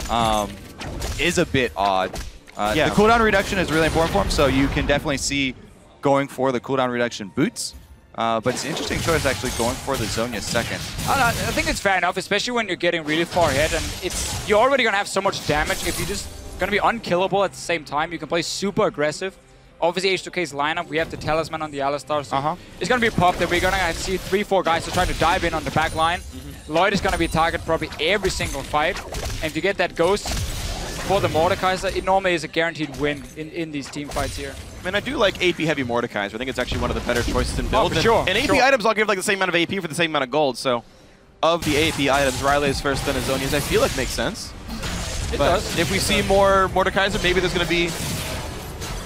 is a bit odd. Yeah. The cooldown reduction is really important for him, so you can definitely see going for the cooldown reduction boots. But it's an interesting choice actually going for the Zhonya second. I think it's fair enough, especially when you're getting really far ahead, and you're already gonna have so much damage. If you're just gonna be unkillable at the same time, you can play super aggressive. Obviously, H2K's lineup, we have the Talisman on the Alistar, so it's gonna be popped, and we're gonna see 3-4 guys to try to dive in on the back line. Lloyd is gonna be targeted probably every single fight, and if you get that Ghost for the Mordekaiser, it normally is a guaranteed win in these team fights here. I mean, I do like AP heavy Mordekaiser. I think it's actually one of the better choices in build. For sure. And AP items, I'll give like the same amount of AP for the same amount of gold. So, of the AP items, Riley's first, then Azonia's, I feel like makes sense. It But does. if we see more Mordekaiser, maybe there's going to be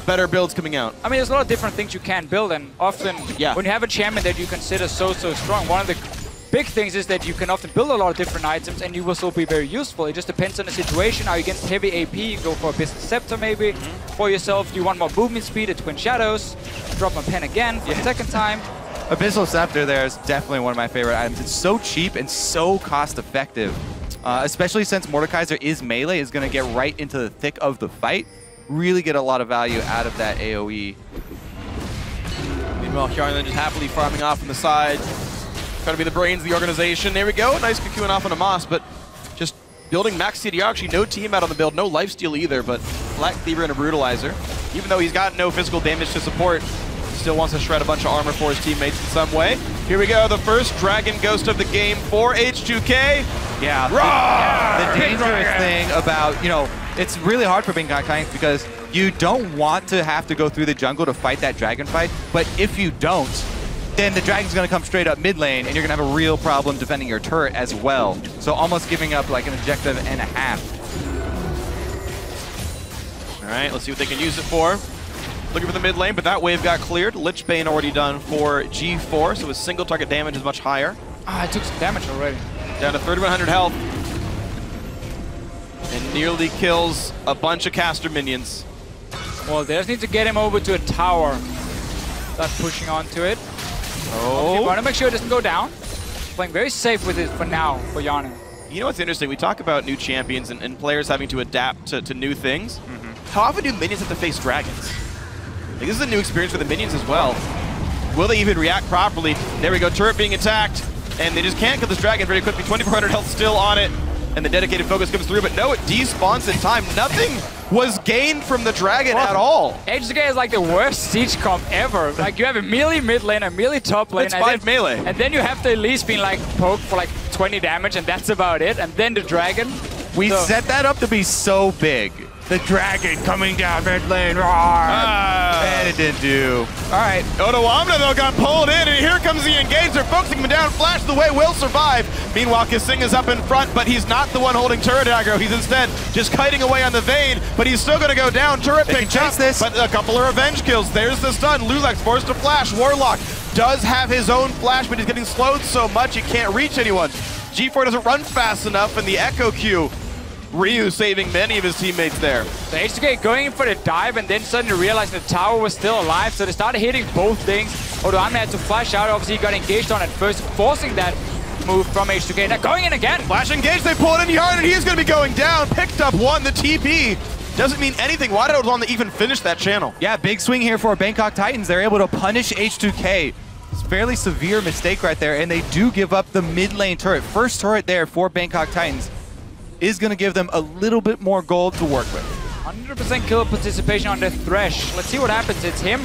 better builds coming out. I mean, there's a lot of different things you can build, and often when you have a champion that you consider so strong, one of the big things is that you can often build a lot of different items and you will still be very useful. It just depends on the situation. Are you against heavy AP? You go for a Business Scepter maybe for yourself. You want more movement speed, a Twin Shadows. Drop my pen again for the second time. Abyssal Scepter there is definitely one of my favorite items. It's so cheap and so cost effective. Especially since Mordekaiser is melee, is going to get right into the thick of the fight. Really get a lot of value out of that AoE. Meanwhile, Kjarnan just happily farming off on the side. Trying to be the brains of the organization. There we go. Nice cocoon off on a Moss, but just building max CDR. Actually, no team out on the build. No lifesteal either, but Black Cleaver and a Brutalizer. Even though he's got no physical damage to support, still wants to shred a bunch of armor for his teammates in some way. Here we go. The first Dragon Ghost of the game for H2K. Yeah. The dangerous thing about, it's really hard for Bangkok Titans because you don't want to have to go through the jungle to fight that dragon fight, but if you don't, then the dragon's going to come straight up mid lane, and you're going to have a real problem defending your turret as well. So almost giving up like an objective and a half. All right, let's see what they can use it for. Looking for the mid lane, but that wave got cleared. Lich Bane already done for G4, so his single target damage is much higher. I took some damage already. Down to 3,100 health. And nearly kills a bunch of caster minions. Well, they just need to get him over to a tower. Start pushing onto it. Oh. Want to make sure it doesn't go down. Playing very safe with it for now for Yanin. You know what's interesting? We talk about new champions and players having to adapt to new things. How often do minions have to face dragons? Like, this is a new experience for the minions as well. Will they even react properly? There we go, turret being attacked, and they just can't kill this dragon very quickly. 2,400 health still on it, and the dedicated focus comes through, but no, it despawns in time. Nothing was gained from the dragon at all. H2K is like the worst siege comp ever. Like, you have a melee mid lane, a melee top lane. It's 5 melee. And then you have to at least be like poke for like 20 damage, and that's about it. And then the dragon. We set that up to be so big. The dragon coming down mid lane, and it didn't do. All right, Odoamna though got pulled in, and here comes the engage. They're focusing him down. Flash the way will survive. Meanwhile, Kasing is up in front, but he's not the one holding turret aggro. He's instead just kiting away on the Vayne, but he's still going to go down. Turret picked up, but a couple of revenge kills. There's the stun. Lulex forced to flash. Warlock does have his own flash, but he's getting slowed so much he can't reach anyone. G4 doesn't run fast enough, and the Echo Q. Ryu saving many of his teammates there. The H2K going in for the dive and then suddenly realizing the tower was still alive, so they started hitting both things. Odoamna had to flash out. Obviously, he got engaged on at first, forcing that move from H2K. Now going in again. Flash engage, they pull it in Yarn, and he's going to be going down. Picked up one, the TP. Doesn't mean anything. Why did Odoamna even finish that channel? Yeah, big swing here for Bangkok Titans. They're able to punish H2K. It's a fairly severe mistake right there, and they do give up the mid lane turret. First turret there for Bangkok Titans is going to give them a little bit more gold to work with. 100% kill participation on the Thresh. Let's see what happens. It's him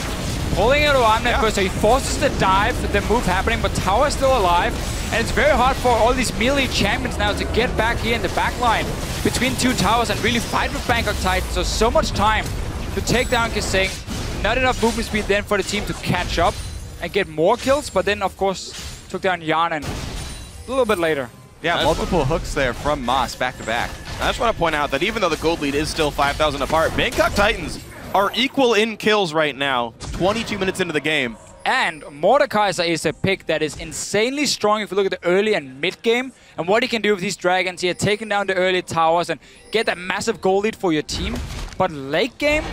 pulling it on at first, so he forces the dive, the move happening, but tower's still alive. And it's very hard for all these melee champions now to get back here in the back line between two towers and really fight with Bangkok Titans. So much time to take down Kasing. Not enough movement speed then for the team to catch up and get more kills, but then of course took down Yarn a little bit later. Yeah, multiple hooks there from Moss back to back. I just want to point out that even though the gold lead is still 5,000 apart, Bangkok Titans are equal in kills right now, 22 minutes into the game. And Mordekaiser is a pick that is insanely strong if you look at the early and mid game. And what he can do with these dragons here, taking down the early towers and get that massive gold lead for your team. But late game,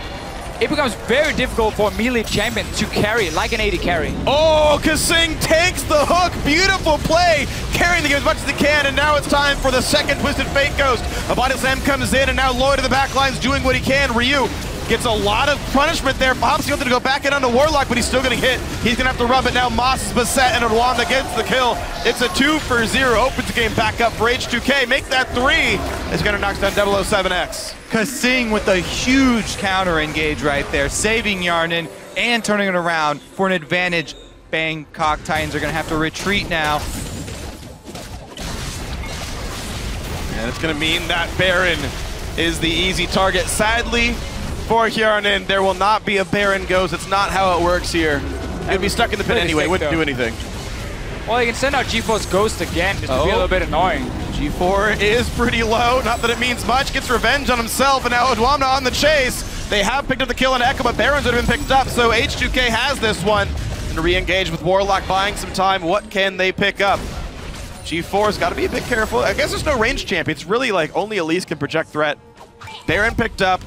it becomes very difficult for a melee champion to carry, like an AD carry. Oh, Kasing takes the hook. Beautiful play. Carrying the game as much as he can, and now it's time for the second Twisted Fate Ghost. Abaddis M comes in, and now Lloyd in the back line's doing what he can. Ryu gets a lot of punishment there. Bob's going to go back in onto Warlock, but he's still getting hit. He's going to have to rub it now. Moss is beset, and Odoamna gets the kill. It's a 2-for-0. Opens the game back up for H2K. Make that 3. It's going to knock down 007X. Kasing with a huge counter engage right there, saving Yarnin and turning it around for an advantage. Bangkok Titans are going to have to retreat now. And it's going to mean that Baron is the easy target. Sadly, for Yarnin, there will not be a Baron Ghost. It's not how it works here. He'd be stuck in the pit anyway. Wouldn't do anything. Well, you can send out G4's Ghost again, just to be a little bit annoying. G4 is pretty low. Not that it means much. Gets revenge on himself, and now Odoamna on the chase. They have picked up the kill on Echo, but Barons would have been picked up, so H2K has this one. And re-engage with Warlock, buying some time. What can they pick up? G4's got to be a bit careful. I guess there's no range champion. It's really like only Elise can project threat. Baron picked up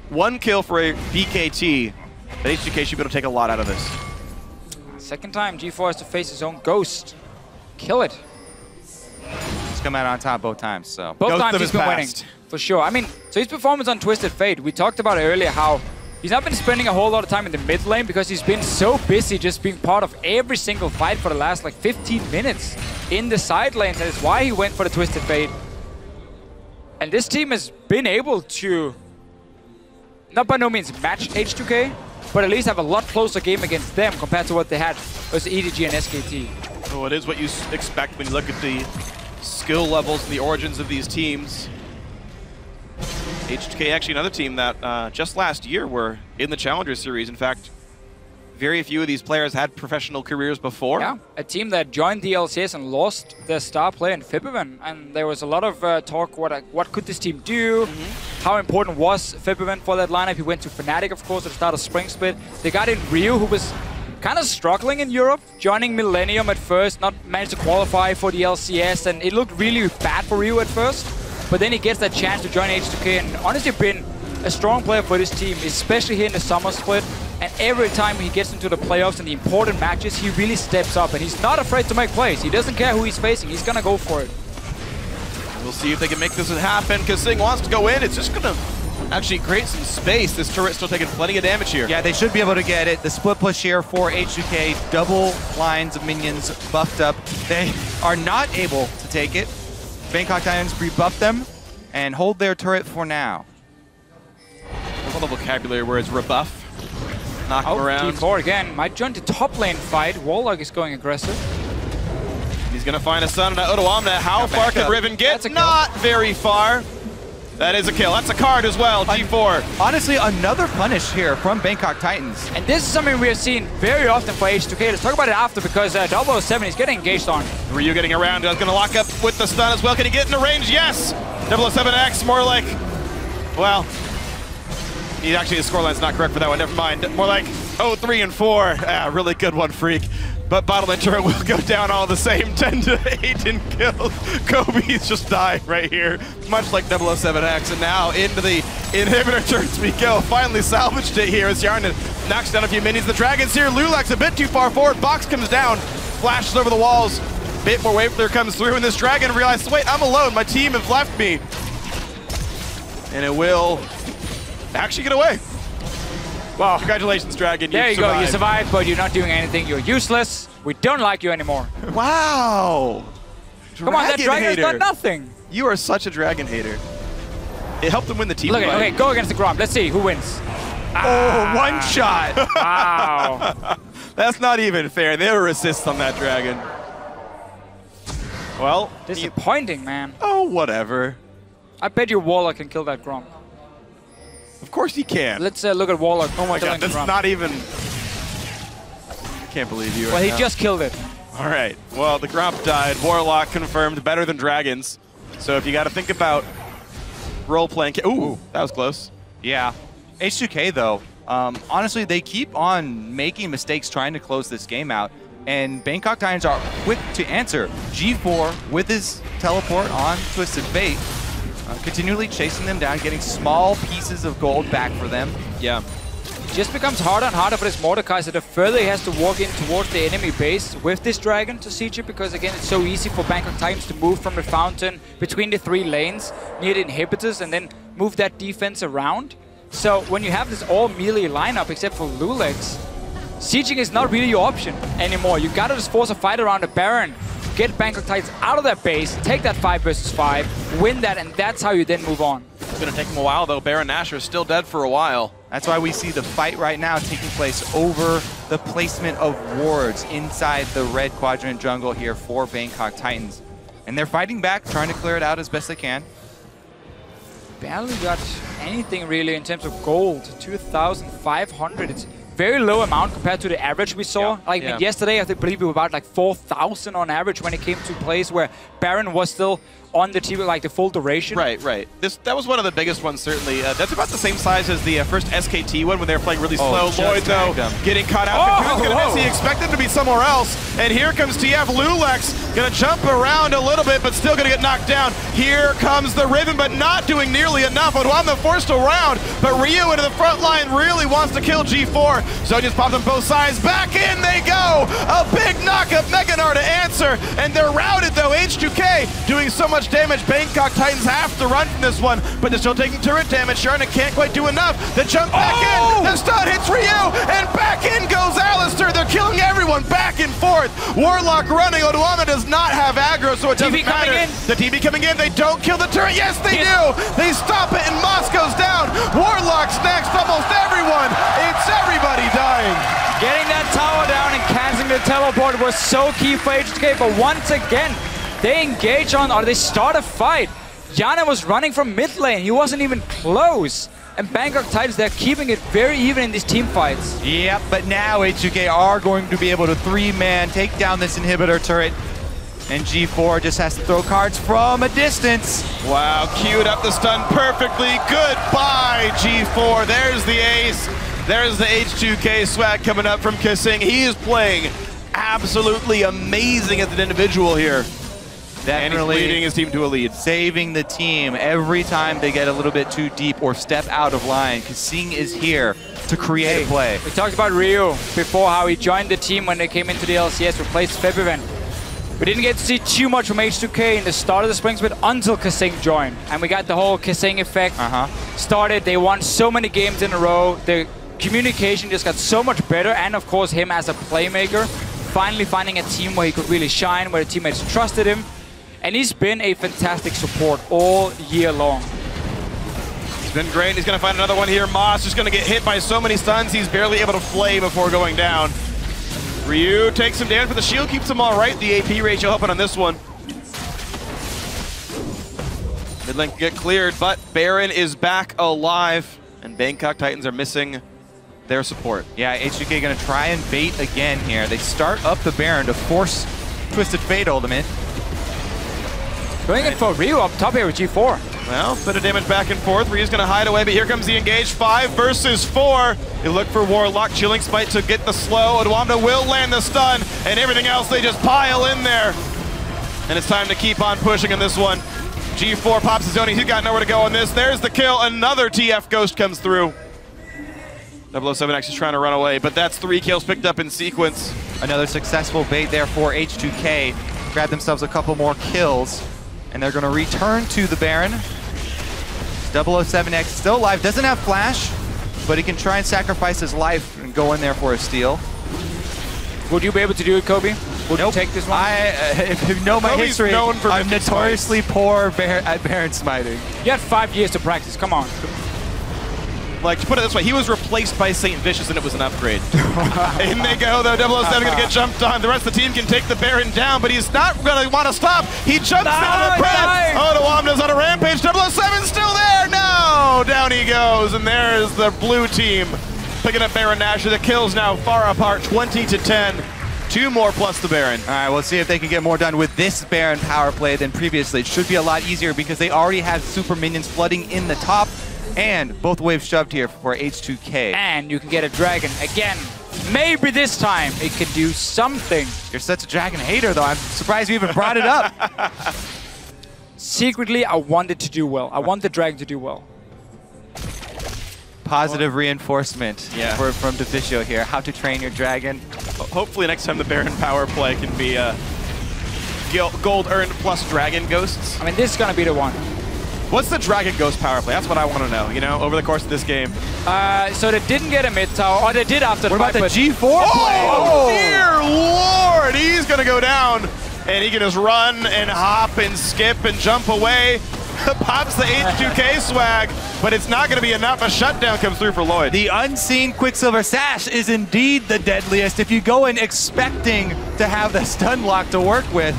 1 kill for a BKT, but H2K should be able to take a lot out of this. Second time G4 has to face his own Ghost. Kill it. He's come out on top both times, so. Both times he's been winning, for sure. I mean, so his performance on Twisted Fate, we talked about earlier how he's not been spending a whole lot of time in the mid lane because he's been so busy just being part of every single fight for the last like 15 minutes in the side lanes. That is why he went for the Twisted Fate. And this team has been able to, not by no means match H2K, but at least have a lot closer game against them compared to what they had versus EDG and SKT. Well, it is what you expect when you look at the skill levels and the origins of these teams. H2K actually another team that just last year were in the Challenger Series. In fact, very few of these players had professional careers before. Yeah, a team that joined the LCS and lost their star player in Fibivan. And there was a lot of talk, what could this team do? How important was Fibivan for that lineup? He went to Fnatic, of course, at the start of Spring Split. They got in Ryu, who was kind of struggling in Europe, joining Millennium at first, not managed to qualify for the LCS, and it looked really bad for Ryu at first. But then he gets that chance to join H2K, and honestly been a strong player for this team, especially here in the summer split. And every time he gets into the playoffs and the important matches, he really steps up, and he's not afraid to make plays. He doesn't care who he's facing, he's gonna go for it. We'll see if they can make this happen. Kasing wants to go in, it's just gonna actually create some space. This turret's still taking plenty of damage here. Yeah, they should be able to get it. The split push here for H2K, double lines of minions buffed up. They are not able to take it. Bangkok Titans rebuff them and hold their turret for now. There's a lot of vocabulary where it's rebuff. Knock him around. D4 again. Might join the top lane fight. Warlock is going aggressive. He's going to find a stun on Odoamne. How far can Riven get? Not very far. That is a kill. That's a card as well, G4. Honestly, another punish here from Bangkok Titans. And this is something we have seen very often for H2K. Let's talk about it after, because 007 is getting engaged on. Ryu getting around. He's going to lock up with the stun as well. Can he get into range? Yes! 007X, more like, well, actually his scoreline's not correct for that one. Never mind. More like 3 and 4. Ah, really good one, Freak. But Bottleman turret will go down all the same, 10 to 8 in kills. Kobe's just dying right here, much like 007X. And now into the inhibitor turrets we go. Finally salvaged it here as Yarnan knocks down a few minions. The Dragon's here. Lulak's a bit too far forward. Box comes down, flashes over the walls. Bit more wave clear comes through, and this Dragon realizes, wait, I'm alone. My team have left me. And it will actually get away. Wow, congratulations, Dragon. There you go, you survived, but you're not doing anything. You're useless. We don't like you anymore. Wow. Come on, that Dragon's done nothing. You are such a Dragon hater. It helped them win the team Look, fight. okay, go against the Grom. Let's see who wins. Oh, one shot. Wow. That's not even fair. There were assists on that Dragon. Well, disappointing, man. Oh, whatever. I bet you Warlock can kill that Grom. Of course he can. Let's look at Warlock. Oh my god, that's not even... I can't believe you. Well, he just killed it. All right. Well, the Gromp died. Warlock confirmed better than Dragons. So if you got to think about role-playing... Ooh, that was close. Yeah. H2K, though, honestly, they keep on making mistakes trying to close this game out. And Bangkok Titans are quick to answer. G4 with his teleport on Twisted Fate. Continually chasing them down, getting small pieces of gold back for them. Yeah. It just becomes harder and harder for this Mordecai, so the further he has to walk in towards the enemy base with this Dragon to siege it, because again, it's so easy for Bangkok Titans to move from the fountain between the 3 lanes near the inhibitors and then move that defense around. So when you have this all melee lineup except for Lulex, sieging is not really your option anymore. You gotta just force a fight around the Baron, get Bangkok Titans out of that base, take that 5 versus 5, win that, and that's how you then move on. It's going to take him a while, though. Baron Nashor is still dead for a while. That's why we see the fight right now taking place over the placement of wards inside the red quadrant jungle here for Bangkok Titans. And they're fighting back, trying to clear it out as best they can. Barely got anything really in terms of gold, 2,500. It's very low amount compared to the average we saw. I mean, yesterday, I believe we were about like 4,000 on average when it came to plays where Baron was still on the team like the full duration. Right. That was one of the biggest ones, certainly. That's about the same size as the first SKT one when they were playing really slow. Lloyd, though, getting caught out. He expected to be somewhere else. And here comes TF. Lulex going to jump around a little bit, but still going to get knocked down. Here comes the Riven, but not doing nearly enough. Odoamne forced around, but Ryu into the front line really wants to kill G4. So just pop them both sides. Back in they go. A big knock-up Meganar to answer. And they're routed, though. H2K doing so much damage. Bangkok Titans have to run from this one, but they're still taking turret damage. Sharna can't quite do enough. The jump back in. The stun hits Ryu, and back in goes Alistair. They're killing everyone back and forth. Warlock running. Odoamne does not have aggro, so it doesn't matter. The TB coming in. They don't kill the turret. Yes, they do. They stop it, and Moss goes down. Warlock's next. Almost everyone. It's everybody dying. Getting that tower down and canceling the teleport was so key for H2K, but once again, they engage on, or they start a fight. Yana was running from mid lane. He wasn't even close. And Bangkok Titans, they're keeping it very even in these team fights. Yep, but now H2K are going to be able to 3-man take down this inhibitor turret. And G4 just has to throw cards from a distance. Wow, queued up the stun perfectly. Goodbye, G4. There's the ace. There's the H2K swag coming up from Kissing. He is playing absolutely amazing as an individual here. Definitely and he's leading his team to a lead. Saving the team every time they get a little bit too deep or step out of line. Kissing is here to create a play. We talked about Ryu before, how he joined the team when they came into the LCS, replaced Febiven. We didn't get to see too much from H2K in the start of the Spring Split until Kissing joined. And we got the whole Kissing effect. started. They won so many games in a row. The communication just got so much better, and of course him as a playmaker, finally finding a team where he could really shine, where the teammates trusted him. And he's been a fantastic support all year long. It's been great. He's going to find another one here. Moss just going to get hit by so many stuns, he's barely able to flay before going down. Ryu takes him down, but the shield keeps him all right. The AP ratio helping on this one. Mid lane can get cleared, but Baron is back alive, and Bangkok Titans are missing their support. Yeah, H2K going to try and bait again here. They start up the Baron to force Twisted Fate ultimate. Going in for Ryu up top here with G4. Well, bit of damage back and forth. Ryu's going to hide away, but here comes the engage. 5 versus 4. You look for Warlock, Chilling Spite to get the slow. Odwamna will land the stun, and everything else, they just pile in there. And it's time to keep on pushing in this one. G4 pops his own. He's got nowhere to go on this. There's the kill. Another TF Ghost comes through. 007X is trying to run away, but that's 3 kills picked up in sequence. Another successful bait there for H2K. Grab themselves a couple more kills, and they're going to return to the Baron. 007X still alive, doesn't have flash, but he can try and sacrifice his life and go in there for a steal. Would you be able to do it, Kobe? Would you take this one? If you know my Kobe's history, known for I'm notoriously poor at Baron smiting. You had 5 years to practice, come on. Like, to put it this way, he was replaced by St. Vicious and it was an upgrade. In they go, though. 007 going to get jumped on. The rest of the team can take the Baron down, but he's not going to want to stop. He jumps down the prep. Odwamna's on a rampage. 007's still there. No! Down he goes, and there's the blue team picking up Baron Nashor. The kills now far apart, 20-10. 2 more plus the Baron. All right, we'll see if they can get more done with this Baron power play than previously. It should be a lot easier because they already have super minions flooding in the top, and both waves shoved here for H2K. And you can get a dragon again. Maybe this time it can do something. You're such a dragon hater, though. I'm surprised you even brought it up. Secretly, I want it to do well. I want the dragon to do well. Positive reinforcement from Deficio here. How to train your dragon. Hopefully next time the Baron power play can be gold earned plus dragon ghosts. I mean, this is going to be the one. What's the dragon ghost power play? That's what I want to know, you know, over the course of this game. So they didn't get a mid tower, or they did after the What about fight, the G4 play? Oh, dear Lord! He's going to go down, and he can just run and hop and skip and jump away. Pops the H2K swag, but it's not going to be enough. A shutdown comes through for Lloyd. The unseen Quicksilver Sash is indeed the deadliest. If you go in expecting to have the stun lock to work with,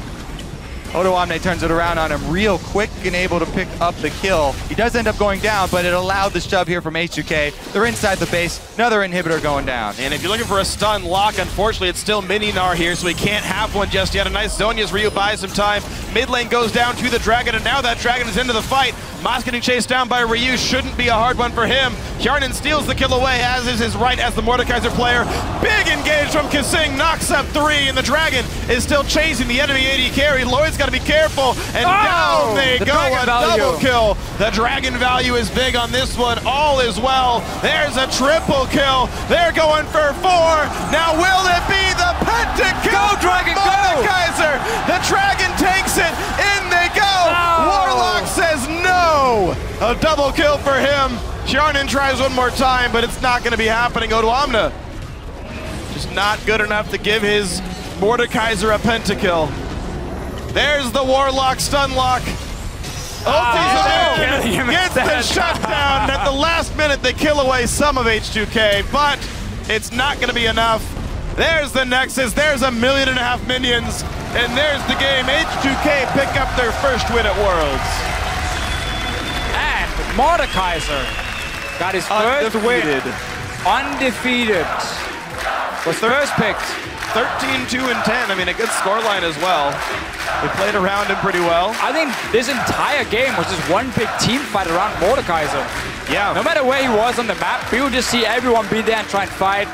Odwamna turns it around on him real quick and able to pick up the kill. He does end up going down, but it allowed the shove here from H2K. They're inside the base. Another inhibitor going down. And if you're looking for a stun lock, unfortunately, it's still Mininar here, so he can't have one just yet. A nice Zhonya's Ryu buys some time. Mid lane goes down to the dragon, and now that dragon is into the fight. Moss getting chased down by Ryu shouldn't be a hard one for him. Hjarnan steals the kill away, as is his right as the Mordekaiser player. Big engage from Kasing, knocks up 3, and the dragon is still chasing the enemy AD carry. Lloyd's got to be careful, and down they go, a double kill. The dragon value is big on this one. All is well. There's a triple kill. They're going for 4. Now will it be the pentakill? Go, dragon, go! Mordekaiser. The dragon takes it. In they go. Warlock says no. A double kill for him. Hjarnan tries one more time, but it's not going to be happening. Odwamna just not good enough to give his Mordekaiser a pentakill. There's the Warlock stun lock. Gets the shutdown. At the last minute, they kill away some of H2K, but it's not going to be enough. There's the Nexus. There's 1.5 million minions. And there's the game. H2K pick up their first win at Worlds. And Mordekaiser got his first win. Undefeated. Was first picked. 13-2-10. I mean, a good scoreline as well. We played around him pretty well. I think this entire game was just one big team fight around Mordekaiser. Yeah. No matter where he was on the map, we would just see everyone be there and try and fight.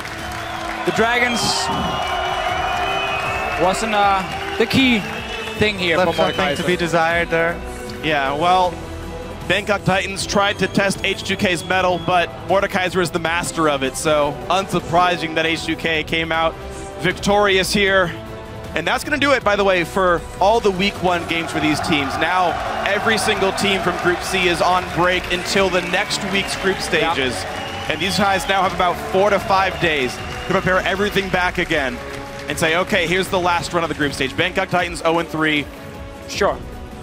The Dragons wasn't the key thing here for Mordekaiser. Something to be desired there. Yeah, well, Bangkok Titans tried to test H2K's mettle, but Mordekaiser is the master of it, so unsurprising that H2K came out victorious here. And that's going to do it, by the way, for all the Week 1 games for these teams. Now, every single team from Group C is on break until the next week's group stages. Yep. And these guys now have about 4 to 5 days to prepare everything back again and say, okay, here's the last run of the group stage. Bangkok Titans 0-3. Sure.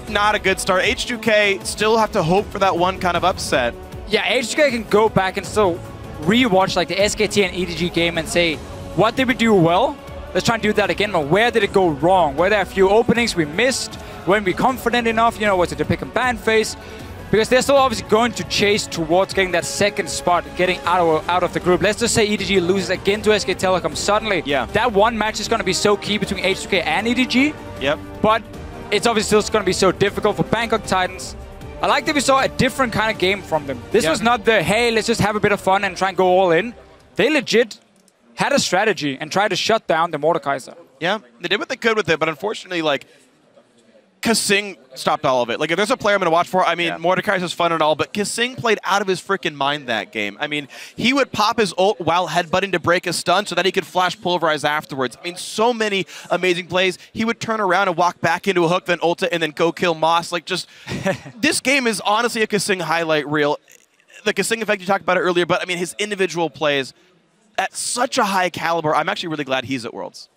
Not a good start. H2K still have to hope for that one kind of upset. Yeah, H2K can go back and still rewatch like the SKT and EDG game and say, what did we do well? Let's try and do that again, but where did it go wrong? Were there a few openings we missed? Weren't we confident enough? You know, was it the pick and ban phase? Because they're still obviously going to chase towards getting that second spot, getting out of the group. Let's just say EDG loses again to SK Telecom. Suddenly, that one match is going to be so key between H2K and EDG. Yep. But it's obviously still going to be so difficult for Bangkok Titans. I like that we saw a different kind of game from them. This was not the, hey, let's just have a bit of fun and try and go all in. They legit had a strategy and tried to shut down the Mordekaiser. Yeah, they did what they could with it, but unfortunately, like, Kasing stopped all of it. Like, if there's a player I'm going to watch for, I mean, Mordekaiser's fun and all, but Kasing played out of his freaking mind that game. I mean, he would pop his ult while headbutting to break a stun so that he could flash pulverize afterwards. I mean, so many amazing plays. He would turn around and walk back into a hook, then ult it, and then go kill Moss. Like, just, this game is honestly a Kasing highlight reel. The Kasing effect, you talked about it earlier, but I mean, his individual plays at such a high caliber. I'm actually really glad he's at Worlds.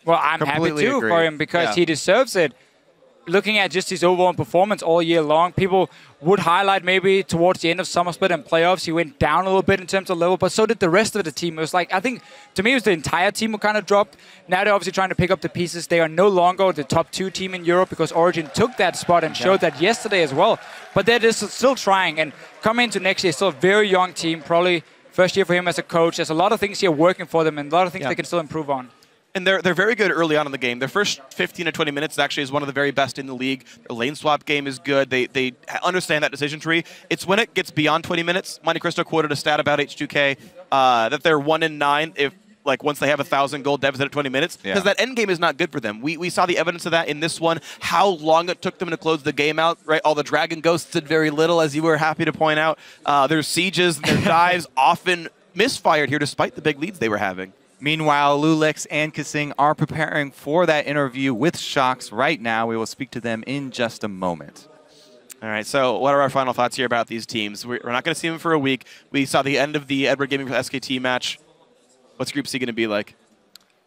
Well, I'm happy too for him because he deserves it. Looking at just his overall performance all year long, people would highlight maybe towards the end of Summer Split and playoffs, he went down a little bit in terms of level, but so did the rest of the team. It was like, I think, to me, it was the entire team who kind of dropped. Now they're obviously trying to pick up the pieces. They are no longer the top 2 team in Europe because Origin took that spot and showed that yesterday as well. But they're just still trying, and coming into next year, still a very young team, probably first year for him as a coach. There's a lot of things here working for them and a lot of things they can still improve on. And they're very good early on in the game. Their first 15 to 20 minutes actually is one of the very best in the league. Their lane swap game is good. They understand that decision tree. It's when it gets beyond 20 minutes. Monte Cristo quoted a stat about H2K that they're 1-9 if once they have 1,000 gold deficit at 20 minutes, because that end game is not good for them. We saw the evidence of that in this one. How long it took them to close the game out. Right, all the Dragon Ghosts did very little, as you were happy to point out. Their sieges and their dives often misfired here, despite the big leads they were having. Meanwhile, Lulex and Kasing are preparing for that interview with Shox right now. We will speak to them in just a moment. All right, so what are our final thoughts here about these teams? We're not going to see them for a week. We saw the end of the Edward Gaming SKT match. What's Group C going to be like?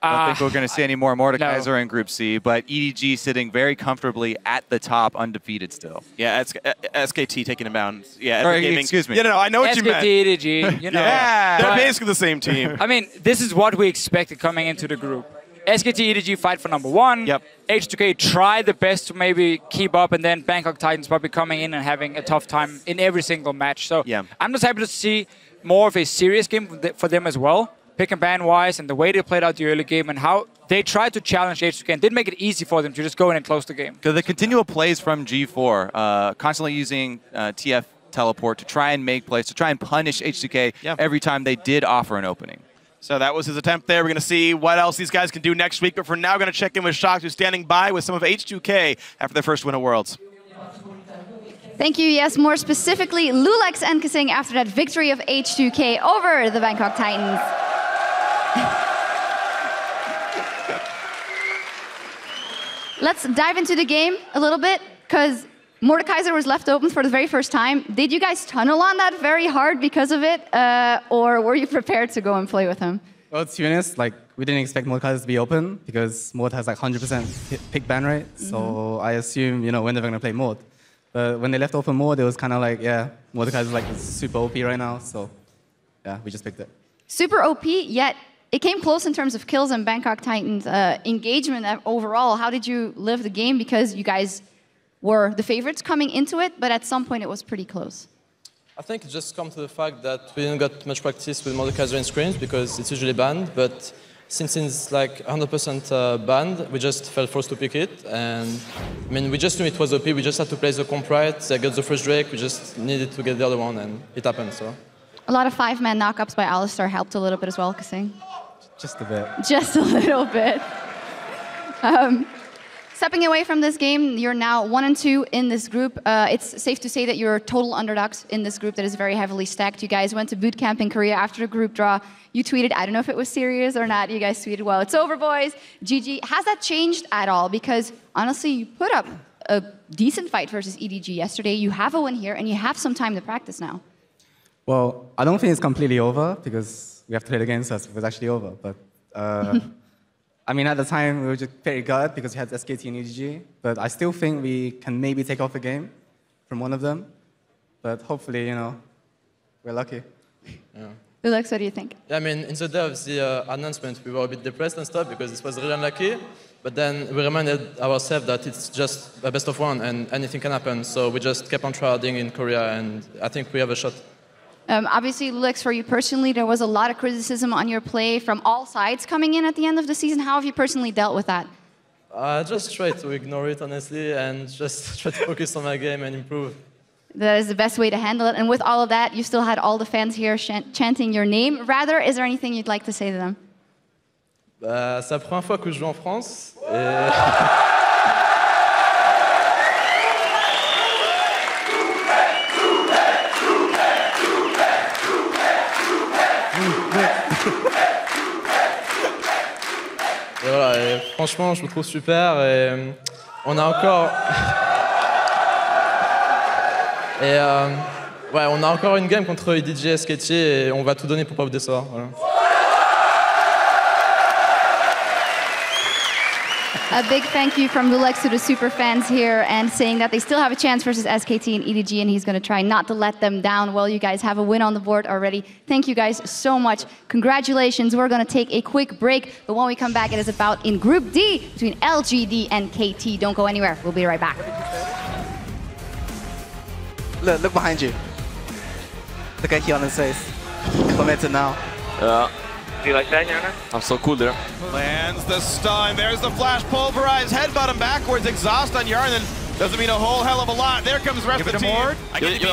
I don't think we're going to see any more Mordekaiser in Group C, but EDG sitting very comfortably at the top, undefeated still. Yeah, SKT taking them down. Yeah, or, excuse me. Yeah, no, I know what you meant. SKT, EDG, you know. They're basically the same team. I mean, this is what we expected coming into the group. SKT, EDG fight for #1. Yep. H2K try the best to maybe keep up, and then Bangkok Titans probably coming in and having a tough time in every single match. So I'm just happy to see more of a serious game for them as well. Pick and ban wise, and the way they played out the early game, and how they tried to challenge H2K and did make it easy for them to just go in and close the game. So the continual plays from G4, constantly using TF teleport to try and make plays, to try and punish H2K every time they did offer an opening. So that was his attempt there. We're going to see what else these guys can do next week, but for now, we're going to check in with Shox, who's standing by with some of H2K after their first win at Worlds. Thank you. Yes, more specifically, Lulex and Kasing after that victory of H2K over the Bangkok Titans. Let's dive into the game a little bit, because Mordekaiser was left open for the very first time. Did you guys tunnel on that very hard because of it, or were you prepared to go and play with him? Well, to be honest, we didn't expect Mordekaiser to be open because Mord has 100% pick ban rate. So I assume, we're never going to play Mord. But when they left open Mord, it was kind of like, Mordekaiser is super OP right now. So yeah, we just picked it. Super OP, yet it came close in terms of kills and Bangkok Titans' engagement overall. How did you live the game? Because you guys were the favorites coming into it, but at some point it was pretty close. I think it just comes to the fact that we didn't get much practice with Mordekaiser in scrims because it's usually banned, but since it's 100% banned, we just felt forced to pick it. And I mean, we just knew it was OP. We just had to play the comp right. They got the first Drake. We just needed to get the other one, and it happened. So a lot of 5-man knockups by Alistar helped a little bit as well, Kasing. Just a bit. Just a little bit. Stepping away from this game, you're now 1-2 in this group. It's safe to say that you're total underdogs in this group that is very heavily stacked. You guys went to boot camp in Korea after the group draw. You tweeted, I don't know if it was serious or not, you guys tweeted, well, it's over, boys. GG. Has that changed at all? Because honestly, you put up a decent fight versus EDG yesterday. You have a win here, and you have some time to practice now. Well, I don't think it's completely over because we have to play against us if it's actually over. But I mean, at the time, we were just very good because we had SKT and EDG. But I still think we can maybe take off a game from one of them. But hopefully, you know, we're lucky. Yeah. Lulex, what do you think? Yeah, I mean, in the day of the announcement, we were a bit depressed and stuff because this was really unlucky. But then we reminded ourselves that it's just a best of one and anything can happen. So we just kept on trying in Korea, and I think we have a shot. Obviously, Lulex, for you personally, there was a lot of criticism on your play from all sides coming in at the end of the season. How have you personally dealt with that? I just try to ignore it, honestly, and just try to focus on my game and improve. That is the best way to handle it. And with all of that, you still had all the fans here chanting your name. Rather, is there anything you'd like to say to them? C'est la première fois que je joue en France. Et voilà, et franchement, je me trouve super et on a encore... ouais, on a encore une game contre EDG et SKT et on va tout donner pour pas vous décevoir. Voilà. A big thank you from Lulex to the super fans here and saying that they still have a chance versus SKT and EDG, and he's going to try not to let them down. Well, you guys have a win on the board already. Thank you guys so much. Congratulations. We're going to take a quick break, but when we come back, it is about in Group D between LGD and KT. Don't go anywhere. We'll be right back. Look behind you. Look at here on his face. Implemented now. Do you like that, Yana? I'm so cool there. Lands the stun. There's the flash pulverized. Headbutt him backwards. Exhaust on Yarn. And doesn't mean a whole hell of a lot. There comes the rest of the team. Fight. TF.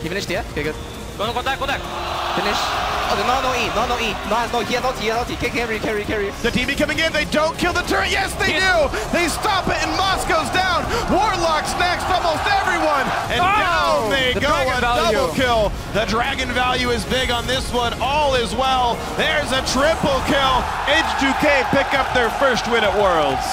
He finished TF? Okay, good. Go back. Finish. Oh, no E. No, he has ulti. Carry. The TB coming in. They don't kill the turret. Yes, they do. They stop it, and Moscow's down. Warlock's next, almost everyone. And down they go. A double kill. The dragon value is big on this one. All is well. There's a triple kill. H2K pick up their first win at Worlds.